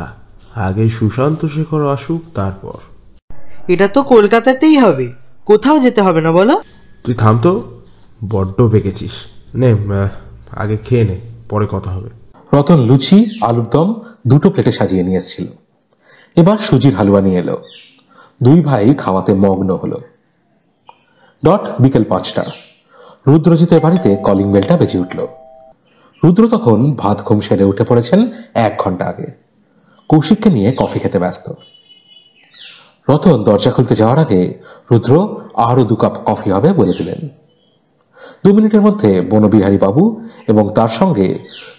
আগে সুশান্ত শেখর আসুক, তারপর। এটা তো কলকাতাতেই হবে, কোথাও যেতে হবে না বলো। তুই থাম তো, বড্ড পেকেছিস। নে আগে খেয়ে নে, পরে কথা হবে। রতন লুচি আলুর দম 2 প্লেটে সাজিয়ে নিয়ে এসেছিল। এবার সুজির হালুয়া নিয়ে এলো। 2 ভাই খাওয়াতে মগ্ন হলো। ডট বিকেল 5টা। রুদ্রজিতের বাড়িতে কলিং বেলটা বেজে উঠল। রুদ্র তখন ভাত ঘুম সেরে উঠে পড়েছেন 1 ঘন্টা আগে। কৌশিককে নিয়ে কফি খেতে ব্যস্ত। রতন দরজা খুলতে যাওয়ার আগে রুদ্র আরো 2 কাপ কফি হবে বলে দিলেন। 2 মিনিটের মধ্যে বনবিহারী বাবু এবং তার সঙ্গে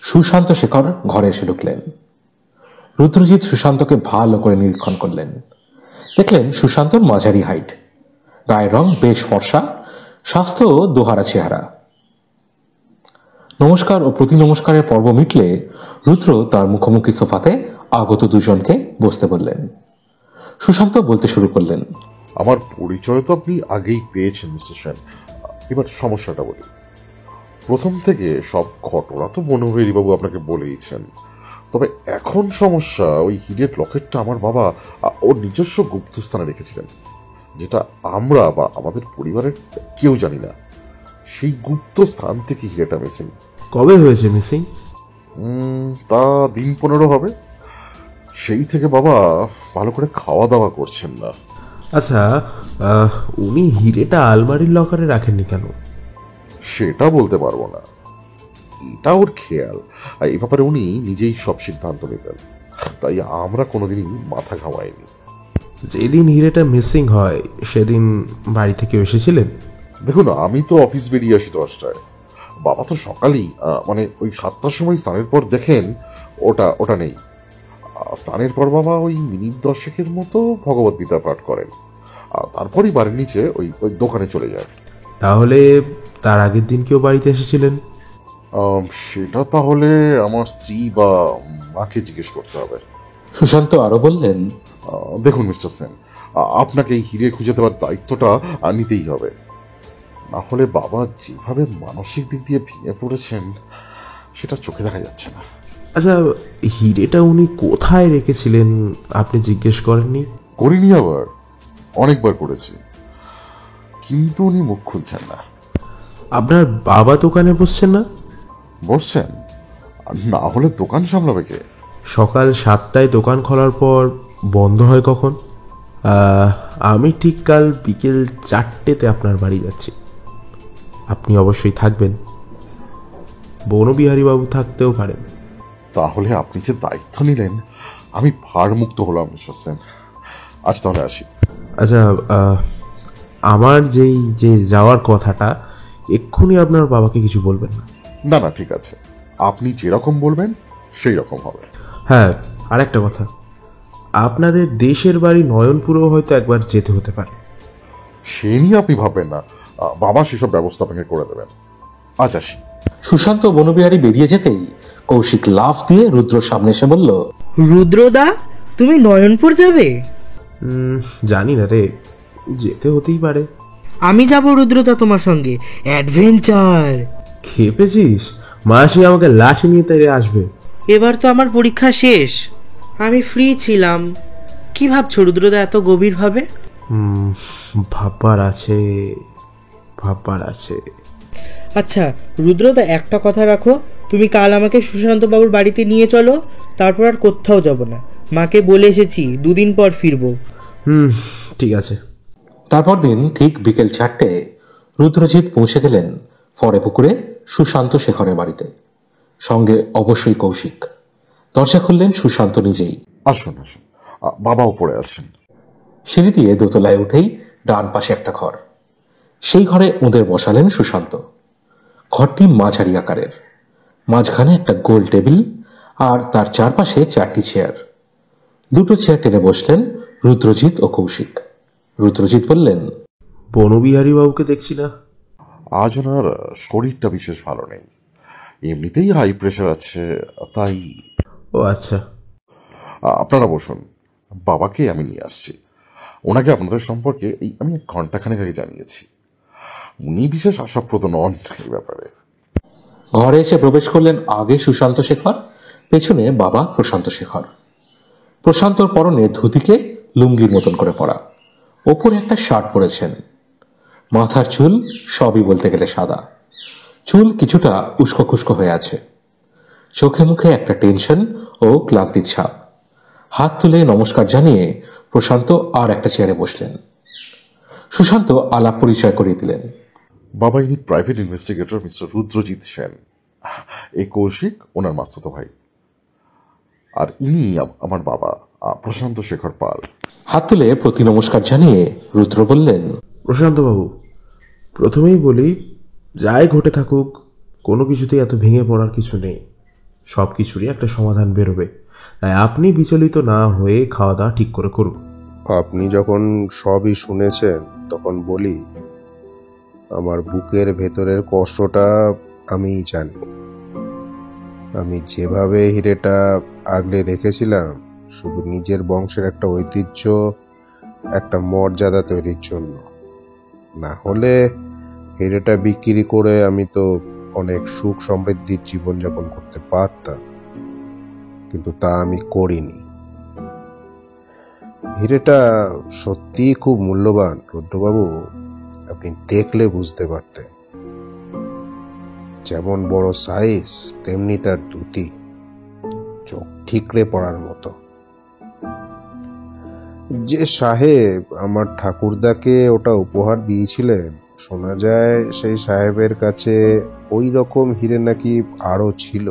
সুশান্ত শেখর ঘরে এসে ঢুকলেন। রুদ্রজিৎ সুশান্তকে ভালো করে নিরীক্ষণ করলেন। দেখলেন সুশান্তর মাঝারি হাইট, গায়ের রং বেশ ফর্সা, স্বাস্থ্য দোহারা চেহারা। নমস্কার ও প্রতি নমস্কারের পর্ব মিটলে রুদ্র তার মুখোমুখি সোফাতে আগত দুজনকে বসতে বললেন। সুশান্ত বলতে শুরু করলেন, আমার পরিচয় তো আপনি আগেই পেয়েছেন মিস্টার সেন। এবার সমস্যাটা বলি। প্রথম থেকে সব ঘটনা তো বনবিহারীবাবু আপনাকে বলেইছেন, তবে এখন সমস্যা ওই হিরের লকেটটা আমার বাবা ওর নিজস্ব গুপ্তস্থানে রেখেছিলেন, যেটা আমরা বা আমাদের পরিবারের কেউ জানি না। সেই গুপ্ত স্থান থেকে হিরেটা মিসিং। কবে হয়েছে মিসিং? তা দিন 15 হবে। সেই থেকে বাবা ভালো করে খাওয়া দাওয়া করছেন না। আচ্ছা, উনি হিরেটা আলমারির লকারে রাখেননি কেন? সেটা বলতে পারবো না, এটা ওর খেয়াল। আর এই ব্যাপারে উনি নিজেই সব সিদ্ধান্ত নিতেন, তাই আমরা কোনোদিনই মাথা ঘামাইনি। যেদিন হিরেটা মিসিং হয় সেদিন বাড়ি থেকে এসেছিলেন? দেখুন, আমি তো অফিস বেরিয়ে আসি 10টায়। বাবা তো সকালেই মানে ওই 7টার সময় স্নানের পর দেখেন ওটা নেই। স্নানের পর বাবা ওই মিনিট 10 মতো ভগবত গীতা পাঠ করেন, তারপরই বাড়ির নিচে ওই দোকানে চলে যান। তাহলে তার আগের দিন কেউ বাড়িতে এসেছিলেন? সেটা তাহলে আমার স্ত্রী বা মাকে জিজ্ঞেস করতে হবে। সুশান্ত আরো বললেন, দেখুন মিস্টার সেন, আপনাকে এই হিরে খুঁজে দেওয়ার দায়িত্বটা নিতেই হবে। না হলে বাবা যেভাবে মানসিক দিক দিয়ে ভেঙে পড়েছেন সেটা চোখে দেখা যাচ্ছে না। আচ্ছা, হিরেটা উনি কোথায় রেখেছিলেন আপনি জিজ্ঞেস করেননি? করিনি, আবার অনেকবার করেছি, কিন্তু উনি মুখ খুলছেন না। আপনার বাবা দোকানে বসছেন না? বসছেন, না হলে দোকান সামলাবে কে? সকাল 7টায় দোকান খোলার পর বন্ধ হয় কখন? আমি ঠিক কাল বিকেল 4টেতে আপনার বাড়ি যাচ্ছি। আপনি অবশ্যই থাকবেন, বনবিহারীবাবু থাকতেও পারেন। তাহলে আপনি যে দায়িত্ব নিলেন আমি ভারমুক্ত হলাম মিস্টার সেন। আজ তাহলে আসি। আচ্ছা, আমার যে যাওয়ার কথাটা, এক্ষুনি আপনার বাবাকে কিছু বলবেন না। না না, ঠিক আছে, আপনি যেরকম বলবেন সেই রকম হবে। হ্যাঁ, আরেকটা কথা, আপনাদের দেশের বাড়ি নয়নপুরেও হয়তো একবার যেতে হতে পারে। সে নিয়ে আপনি ভাববেন না, বাবা সেসব ব্যবস্থা আপনাকে করে দেবেন। আজ আসি। সুশান্ত ও বনবিহারী বেরিয়ে যেতেই কৌশিক লাফ দিয়ে রুদ্রর সামনে এসে বলল, রুদ্রদা, তুমি নয়নপুর যাবে? জানি না রে, যেতে হতেই পারে। আমি যাব রুদ্রদা তোমার সঙ্গে, অ্যাডভেঞ্চার। খেপেছিস? মাসি আমাকে লাঠি নিয়ে তেড়ে আসবে। এবার তো আমার পরীক্ষা শেষ, আমি ফ্রি ছিলাম। কি ভাবছো রুদ্রদা এত গভীরভাবে? ভাববার আছে। আচ্ছা রুদ্রদা, একটা কথা রাখো, তুমি কাল আমাকে সুশান্ত বাবুর বাড়িতে নিয়ে চলো, তারপর আর কোথাও যাব না। মাকে বলে এসেছি 2 দিন পর ফিরবো। ঠিক আছে। তারপর দিন ঠিক বিকেল 4টে রুদ্রজিৎ পৌঁছে গেলেন ফরেপুকুরে সুশান্ত শেখরের বাড়িতে, সঙ্গে অবশ্যই কৌশিক। দরজা খুললেন সুশান্ত নিজেই। আসুন আসুন, বাবা উপরে আছেন। সিঁড়ি দিয়ে দোতলায় উঠেই ডান পাশে একটা ঘর, সেই ঘরে ওদের বসালেন সুশান্ত। ঘরটি মাঝারি আকারের, মাঝখানে একটা গোল টেবিল আর তার চারপাশে 4টি চেয়ার। 2টো চেয়ার টেনে বসলেন রুদ্রজিৎ ও কৌশিক। রুদ্রজিৎ বললেন, বনবিহারীবাবুকে দেখছি না। আজ ওনার শরীরটা বিশেষ ভালো নেই, এমনিতেই হাই প্রেশার আছে, তাই। ও আচ্ছা। আপনারা বসুন, বাবাকে আমি নিয়ে আসছি। ওনাকে আপনাদের সম্পর্কে আমি 1 ঘন্টাখানেক আগে জানিয়েছি। উনি বিশেষ আশাপ্রদ নন এই ব্যাপারে। ঘরে এসে প্রবেশ করলেন আগে সুশান্ত শেখর, পেছনে বাবা প্রশান্ত শেখর। প্রশান্তর পরনে ধুতিকে লুঙ্গির মতন করে পরা, ওপরে একটা শার্ট পরেছেন। মাথার চুল সবই বলতে গেলে সাদা, চুল কিছুটা উস্কো খুস্কো হয়ে আছে। চোখে মুখে একটা টেনশন ও ক্লান্তির ছাপ। হাত তুলে নমস্কার জানিয়ে প্রশান্ত আর একটা চেয়ারে বসলেন। সুশান্ত আলাপ পরিচয় করিয়ে দিলেন। বাবা, ইনি private investigator mister Rudrajit Sen. এই কৌশিক ওনার মাস্তুতো ভাই। আর ইনি আমার বাবা, প্রশান্ত শেখর পাল। হাত তুলে প্রতি নমস্কার জানিয়ে রুদ্র বললেন, প্রশান্তবাবু, প্রথমেই বলি, যাই ঘটে থাকুক কোনো কিছুতেই এত ভেঙে পড়ার কিছু নেই। সব কিছুরই একটা সমাধান বেরোবে, তাই আপনি বিচলিত না হয়ে খাওয়া দাওয়া ঠিক করে করুন। আপনি যখন সবই শুনেছেন তখন বলি, আমার বুকের ভেতরের কষ্টটা আমিই জানি। আমি যেভাবে হিরেটা আগলে রেখেছিলাম শুধু নিজের বংশের একটা ঐতিহ্য, একটা মর্যাদা তৈরির জন্য, না হলে হিরেটা বিক্রি করে আমি তো অনেক সুখ সমৃদ্ধির জীবনযাপন করতে পারতাম, কিন্তু তা আমি করিনি। হিরেটা সত্যিই খুব মূল্যবান রুদ্রবাবু, আপনি দেখলে বুঝতে পারতেন। যেমন বড় সাইজ তেমনি তার দুটি, চোখ ঠিকরে পড়ার মতো। যে সাহেব আমার ঠাকুরদাকে ওটা উপহার দিয়েছিলেন, শোনা যায় সেই সাহেবের কাছে ওই রকম হিরে নাকি আরো ছিল।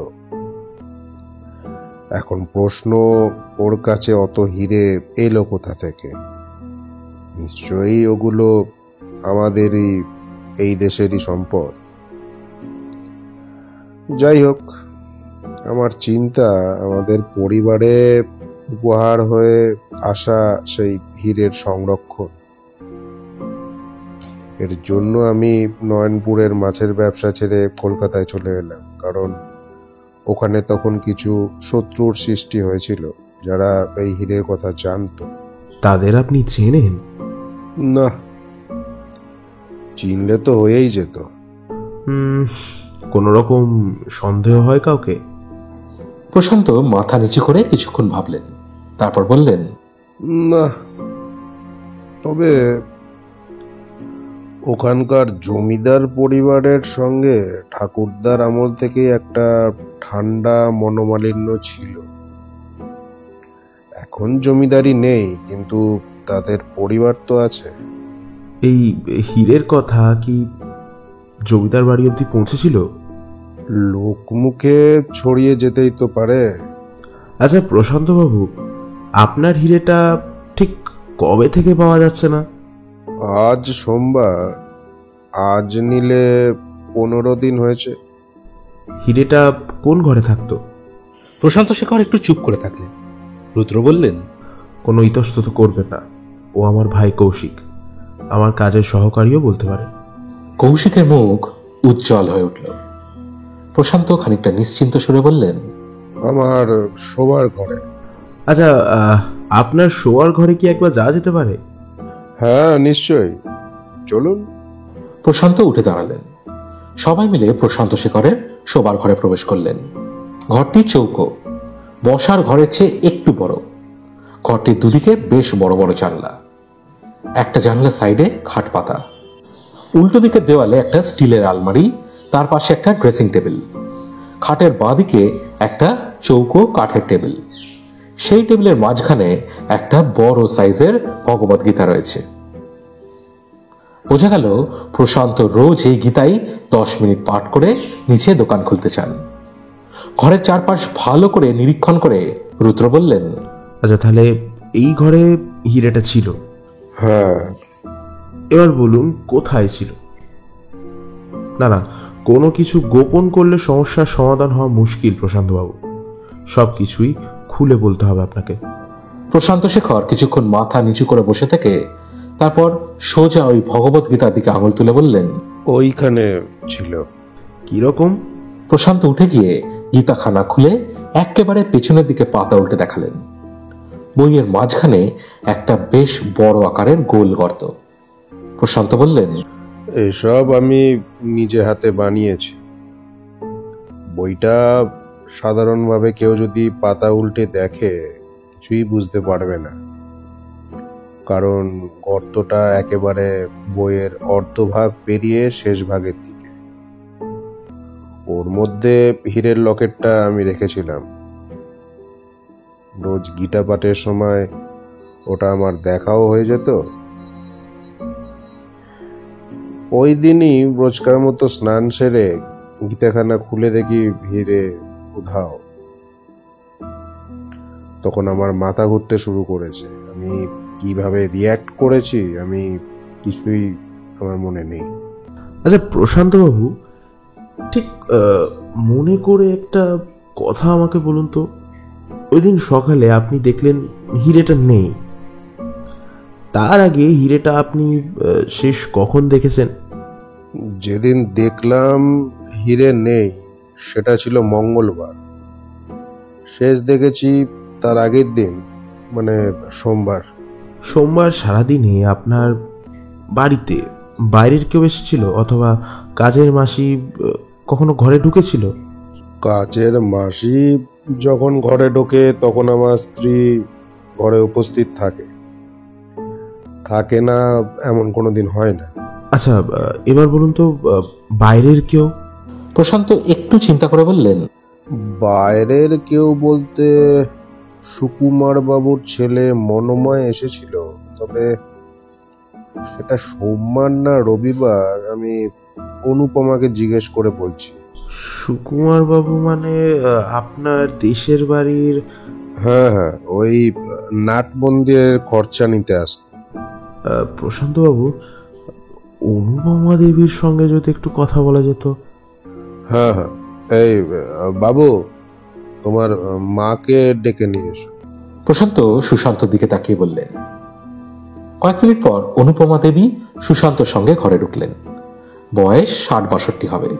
এখন প্রশ্ন, ওর কাছে অত হিরে এলো কোথা থেকে? নিশ্চয়ই ওগুলো আমাদেরই, এই দেশেরই সম্পদ। যাই হোক, আমার চিন্তা আমাদের পরিবারে উপহার হয়ে আসা সেই হীরের সংরক্ষণ। এর জন্য আমি নয়নপুরের মাছের ব্যবসা ছেড়ে কলকাতায় চলে এলাম, কারণ ওখানে তখন কিছু শত্রুর সৃষ্টি হয়েছিল যারা এই হীরের কথা জানতো। তাদের আপনি চেনেন? না, চিনলে তো হয়েই যেত। কোনো রকম সন্দেহ হয় কাউকে? প্রশান্ত মাথা নিচু করে কিছুক্ষণ ভাবলেন, তারপর বললেন, না, তবে ওখানকার জমিদার পরিবারের সঙ্গে ঠাকুরদার আমল থেকে একটা ঠান্ডা মনোমালিন্য ছিল। এখন জমিদারি নেই, কিন্তু তাদের পরিবার তো আছে। এই হীরের কথা কি জমিদার বাড়ি অবধি পৌঁছেছিল? লোকমুখে ছড়িয়ে যেতেই তো পারে। আচ্ছা প্রশান্তবাবু, আপনার হিরেটা ঠিক কবে থেকে পাওয়া যাচ্ছে না? আজ সোমবার, আজ নিলে 15 দিন হয়েছে। হিরেটা কোন ঘরে থাকতো? প্রশান্ত শেখর একটু চুপ করে থাকলেন। রুদ্র বললেন, কোনো ইতস্তত করবেন না, ও আমার ভাই কৌশিক, আমার কাজের সহকারীও বলতে পারে। কৌশিকের মুখ উজ্জ্বল হয়ে উঠল। প্রশান্ত খানিকটা নিশ্চিন্ত সুরে বললেন, আমার শোবার ঘরে। আচ্ছা, আপনার শোয়ার ঘরে কি একবার যাওয়া যেতে পারে? হ্যাঁ, নিশ্চয়ই, চলুন। প্রশান্ত উঠে দাঁড়ালেন। সবাই মিলে প্রশান্ত শেখরের শোবার ঘরে প্রবেশ করলেন। ঘরটি চৌকো, বসার ঘরের চেয়ে একটু বড়। ঘরটির দুদিকে বেশ বড় বড় জানলা। একটা জানলার সাইডে খাট পাতা। উল্টো দিকের দেওয়ালে একটা স্টিলের আলমারি, তার পাশে একটা ড্রেসিং টেবিল। খাটের বাঁদিকে একটা চৌকো কাঠের টেবিল। সেই টেবিলের মাঝখানে একটা বড় সাইজের ভগবত গীতা রয়েছে। বোঝা গেল প্রশান্ত রোজ এই গীতাই 10 মিনিট পাঠ করে নিচে দোকান খুলতে চান। ঘরের চারপাশ ভালো করে নিরীক্ষণ করে রুদ্র বললেন, আচ্ছা, তাহলে এই ঘরে হিরেটা ছিল? হ্যাঁ। এবার বলুন কোথায় ছিল? না না, কোনো কিছু গোপন করলে সমস্যার সমাধান হওয়া মুশকিল প্রশান্তবাবু। সব কিছুই খুলে বলতে হবে আপনাকে। প্রশান্ত শেখর কিছুক্ষণ মাথা নিচু করে বসে থেকে তারপর সোজা ওই ভগবত গীতার দিকে আঙুল তুলে বললেন, ওইখানে ছিল। কিরকম? প্রশান্ত উঠে গিয়ে গীতাখানা খুলে একেবারে পেছনের দিকে পাতা উল্টে দেখালেন। বইয়ের মাঝখানে একটা বেশ বড় আকারের গোল গর্ত। প্রশান্ত বললেন, এসব আমি নিজে হাতে বানিয়েছি। বইটা সাধারণভাবে কেউ যদি পাতা উল্টে দেখে কিছুই বুঝতে পারবে না, কারণ গর্তটা একেবারে বইয়ের অর্ধভাগ পেরিয়ে শেষ ভাগের দিকে। ওর মধ্যে হীরের লকেটটা আমি রেখেছিলাম। রোজ গীতা পাঠের সময় ওটা আমার দেখাও হয়ে যেত। ওই দিনই রোজকার মতো স্নান সেরে গীতাখানা খুলে দেখি হিরে উধাও। তখন আমার মাথা ঘুরতে শুরু করেছে। আমি কিভাবে রিয়্যাক্ট করেছি আমি কিছুই আমার মনে নেই। আচ্ছা প্রশান্ত বাবু, ঠিক মনে করে একটা কথা আমাকে বলুন তো। ওই দিন সকালে আপনি দেখলেন হিরেটা নেই, তার আগে হিরেটা আপনি শেষ কখন দেখেছেন? যেদিন দেখলাম হিরে নেই সেটা ছিল মঙ্গলবার। শেষ দেখেছি তার আগের দিন, মানে সোমবার। সোমবার সারাদিনে আপনার বাড়িতে বাইরের কেউ এসেছিল, অথবা কাজের মাসি কখনো ঘরে ঢুকেছিল? কাজের মাসি যখন ঘরে ঢোকে তখন আমার স্ত্রী ঘরে উপস্থিত থাকে, থাকে না এমন কোনোদিন হয় না। আচ্ছা এবার বলুন তো, বাইরের কেউ? প্রশান্ত একটু চিন্তা করে বললেন, বাইরের কেউ বলতে সুকুমার বাবুর ছেলে মনোময় এসেছিল, তবে সেটা সোমবার না রবিবার আমি অনুপমাকে জিজ্ঞেস করে বলছি। সুকুমার বাবু মানে আপনার দেশের বাড়ির? হ্যাঁ হ্যাঁ, ওই নাট মন্দিরের খরচা নিতে আসতো। প্রশান্ত বাবু, অনুপমা দেবীর সঙ্গে যদি একটু কথা বলা যেত। হ্যাঁ হ্যাঁ, এই বাবু, তোমার মাকে ডেকে নিয়ে এসো। প্রশান্ত সুশান্তর দিকে তাকিয়ে বললেন। কয়েক মিনিট পর অনুপমা দেবী সুশান্তর সঙ্গে ঘরে ঢুকলেন। বয়স 60-62 হবে,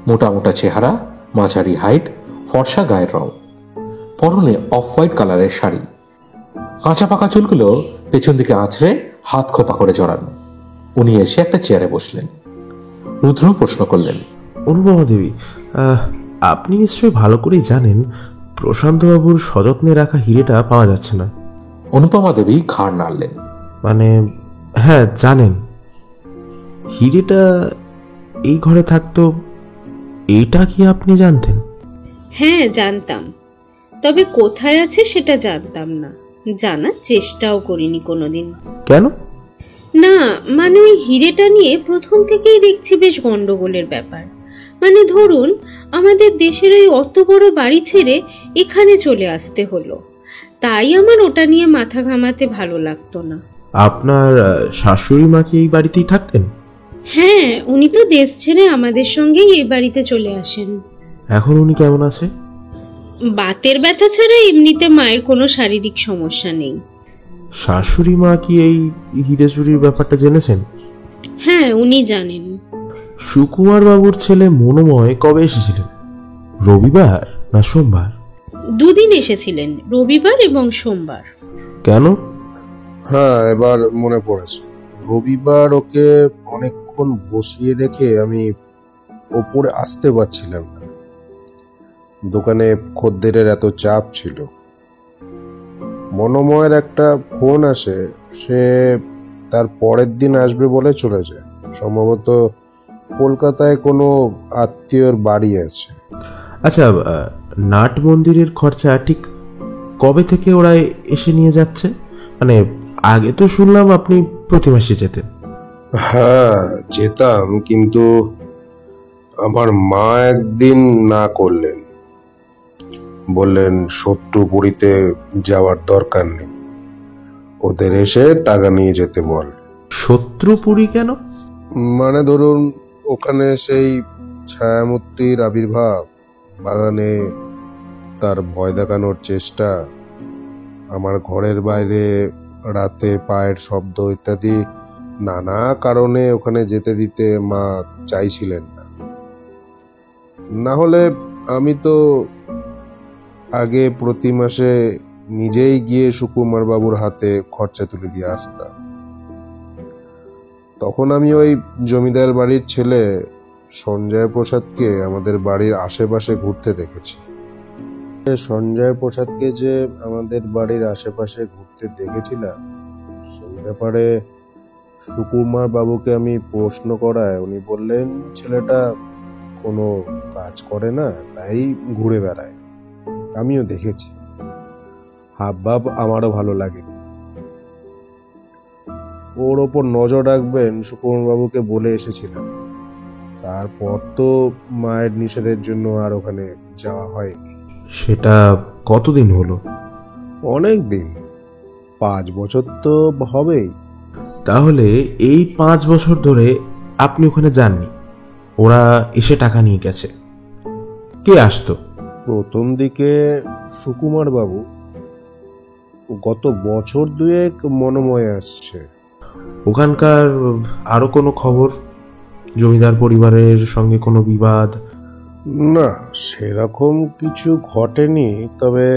মোটা মোটা চেহারা, মাঝারি হাইট, ফর্সা গায়ের রং, পরনে অফ হোয়াইট কালারের শাড়ি, কাঁচা পাকা চুলগুলো পেছন দিকে আঁচড়ে হাত খোপা করে জড়ানো। উনি এসে একটা চেয়ারে বসলেন। রুদ্র প্রশ্ন করলেন, অনুপমা দেবী, আপনি নিশ্চয়ই ভালো করেই জানেন প্রশান্ত বাবুর সযত্নে রাখা হিরেটা পাওয়া যাচ্ছে না। অনুপমা দেবী ঘাড় নাড়লেন। মানে হ্যাঁ জানেন, হিরেটা এই ঘরে থাকতো, এইটা কি আপনি জানতেন? হ্যাঁ জানতাম, তবে কোথায় আছে সেটা জানতাম না, জানার চেষ্টাও করিনি কোনোদিন। কেন? না মানে ওই হিরেটা নিয়ে প্রথম থেকেই দেখছি বেশ গন্ডগোলের ব্যাপার। মানে ধরুন আমাদের দেশের ওই অত বড় বাড়ি ছেড়ে এখানে চলে আসতে হলো, তাই আমার ওটা নিয়ে মাথা ঘামাতে ভালো লাগতো না। আপনার শাশুড়ি মা কি এই বাড়িতেই থাকতেন? হ্যাঁ, উনি তো দেশ ছেড়ে আমাদের সঙ্গেই এই বাড়িতে চলে আসেন। এখন উনি কেমন আছে? বাতের ব্যথা ছাড়া এমনিতে মায়ের কোনো শারীরিক সমস্যা নেই। শাশুড়ি মা কি এই হিরে চুরির ব্যাপারটা জেনেছেন? হ্যাঁ উনি জানেন। সুকুমার বাবুর ছেলে মনোময় কবে এসেছিলেন? রবিবার না সোমবার? দুদিন এসেছিলেন, রবিবার এবং সোমবার। কেন? হ্যাঁ এবার মনে পড়েছে, রবিবার ওকে অনেকক্ষণ বসিয়ে রেখে আমি ওপরে আসতে পারছিলাম না, দোকানে খদ্দেরের এত চাপ ছিল। মনোময়ের একটা ফোন আসে, সে তার পরের দিন আসবে বলে চলে যায়। সম্ভবত কলকাতায় কোনো আত্মীয়র বাড়ি আছে। আচ্ছা নাট মন্দিরের খরচা ঠিক কবে থেকে ওরা এসে নিয়ে যাচ্ছে? মানে আগে তো শুনলাম আপনি প্রতি মাসে যেতেন। হ্যাঁ যেতাম, কিন্তু আমার মা একদিন না করলেন, বললেন শত্রুপুরীতে যাওয়ার দরকার নেই, ওদের এসে টাকা নিয়ে যেতে বল। শত্রুপুরী কেন? মানে ধরুন ওখানে সেই ছায়ামূর্তির আবির্ভাব, বাগানে তার ভয় দেখানোর চেষ্টা, আমার ঘরের বাইরে রাতে পায়ের শব্দ ইত্যাদি নানা কারণে ওখানে যেতে দিতে মা চাইছিলেন না। না হলে আমি তো আগে প্রতি মাসে নিজেই গিয়ে সুকুমার বাবুর হাতে খরচা তুলে দিয়ে আসতাম। তখন আমি ওই জমিদার বাড়ির ছেলে সঞ্জয় প্রসাদকে আমাদের বাড়ির আশেপাশে ঘুরতে দেখেছি। সঞ্জয় প্রসাদকে যে আমাদের বাড়ির আশেপাশে ঘুরতে দেখেছিলাম সেই ব্যাপারে সুকুমার বাবুকে আমি প্রশ্ন করায় উনি বললেন ছেলেটা কোনো কাজ করে না, তাই ঘুরে বেড়ায়। আমিও দেখেছি, হাবভাব আমারও ভালো লাগে। ওর ওপর নজর রাখবেন সুকুমার বাবুকে বলে এসেছিলাম। তারপর তো মায়ের নিষেধের জন্য আর ওখানে যাওয়া হয়নি। সেটা কতদিন হলো? অনেক দিন, 5 বছর তো হবেই। তাহলে এই 5 বছর ধরে আপনি ওখানে যাননি, ওরা এসে টাকা নিয়ে গেছে। কে আসতো? প্রথম দিকে সুকুমার বাবু, গত বছর 2 মনোময় আসছে। ওখানকার আরো কোনো খবর? জমিদার পরিবারের সঙ্গে কোনো বিবাদ? না, সেরকম কিছু ঘটেনি। তবে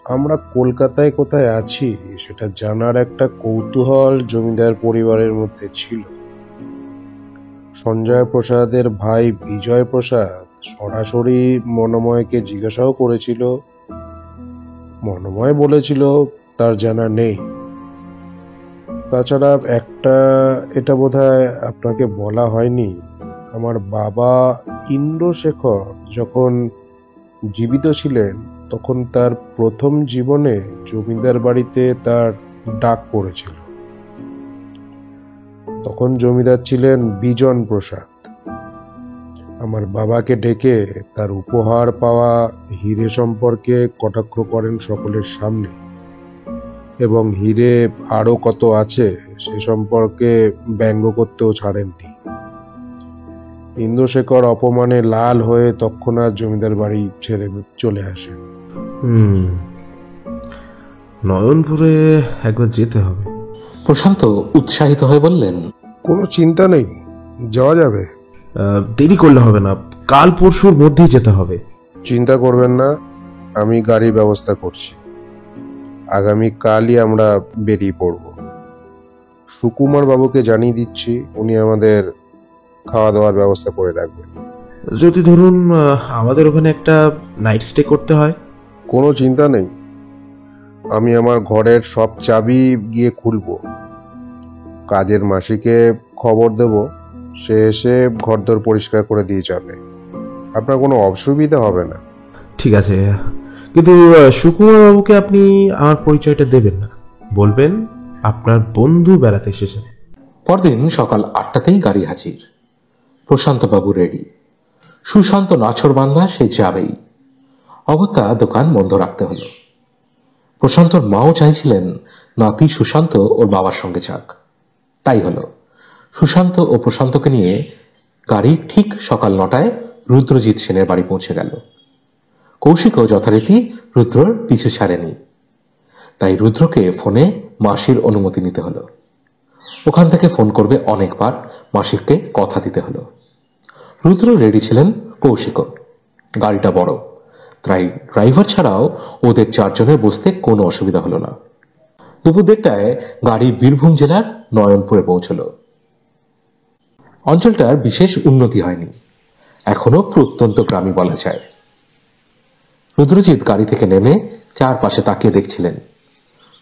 আমরা কলকাতায় কোথায় আছি সেটা জানার একটা কৌতূহল জমিদার পরিবারের মধ্যে ছিল। সঞ্জয় প্রসাদের ভাই বিজয় প্রসাদ সরাসরি মনোময়কে জিজ্ঞাসাও করেছিল। মনোময় বলেছিল তার জানা নেই। তাছাড়া এটা বোধহয় আপনাকে বলা হয়নি, আমার বাবা ইন্দ্রশেখর যখন জীবিত ছিলেন তখন তার প্রথম জীবনে জমিদার বাড়িতে তার ডাক পড়েছিল। তখন জমিদার ছিলেন বিজন প্রসাদ। আমার বাবাকে ডেকে তার উপহার পাওয়া হিরে সম্পর্কে কটাক্ষ করেন সকলের সামনে, এবং হিরে আরো কত আছে সে সম্পর্কে ব্যঙ্গ করতেও ছাড়েননি। ইন্দ্রশেখর অপমানে লাল হয়ে তৎক্ষণাৎ জমিদার বাড়ি ছেড়ে চলে আসেন। নয়নপুরে একবার যেতে হবে। প্রশান্ত উৎসাহিত হয়ে বললেন, কোনো চিন্তা নেই, যাওয়া যাবে। দেরি করলে হবে না, কাল পরশুর মধ্যেই যেতে হবে। চিন্তা করবেন না, আমি গাড়ির ব্যবস্থা করছি। আগামী কালই আমরা বেরিয়ে পড়ব। সুকুমার বাবুকে জানিয়ে দিচ্ছি, উনি আমাদের খাওয়া দাওয়ার ব্যবস্থা করে রাখবেন। যদি ধরুন আমাদের ওখানে একটা নাইট স্টে করতে হয়? কোনো চিন্তা নেই, আমি আমার ঘরের সব চাবি গিয়ে খুলব। কাজের মাসিকে খবর দেব, সে এসে ঘরদোর পরিষ্কার করে দিয়ে যাবে। আপনার কোনো অসুবিধা হবে না। ঠিক আছে, কিন্তু সুকুমার বাবুকে আপনি আমার পরিচয়টা দেবেন না, বলবেন আপনার বন্ধু বেড়াতে এসেছেন। পরদিন সকাল 8টাতেই গাড়ি হাজির। প্রশান্ত বাবু রেডি। সুশান্ত নাছর বান্দা, সে যাবেই। অগত্যা দোকান বন্ধ রাখতে হলো। প্রশান্তর মাও চাইছিলেন নাতি সুশান্ত ওর বাবার সঙ্গে যাক। তাই হলো। সুশান্ত ও প্রশান্তকে নিয়ে গাড়ি ঠিক সকাল 9টায় রুদ্রজিৎ সেনের বাড়ি পৌঁছে গেল। কৌশিকও যথারীতি রুদ্রর পিছু ছাড়েনি। তাই রুদ্রকে ফোনে মাসির অনুমতি নিতে হলো। ওখান থেকে ফোন করবে অনেকবার, মাসিরকে কথা দিতে হলো। রুদ্র রেডি ছিলেন, কৌশিকও। গাড়িটা বড়, তাই ড্রাইভার ছাড়াও ওদের 4 জনের বসতে কোনো অসুবিধা হলো না। দুপুর 1টায় গাড়ি বীরভূম জেলার নয়নপুরে পৌঁছল। অঞ্চলটার বিশেষ উন্নতি হয়নি, এখনো প্রত্যন্ত গ্রামই বলা যায়। রুদ্রজিৎ গাড়ি থেকে নেমে চারপাশে তাকিয়ে দেখছিলেন।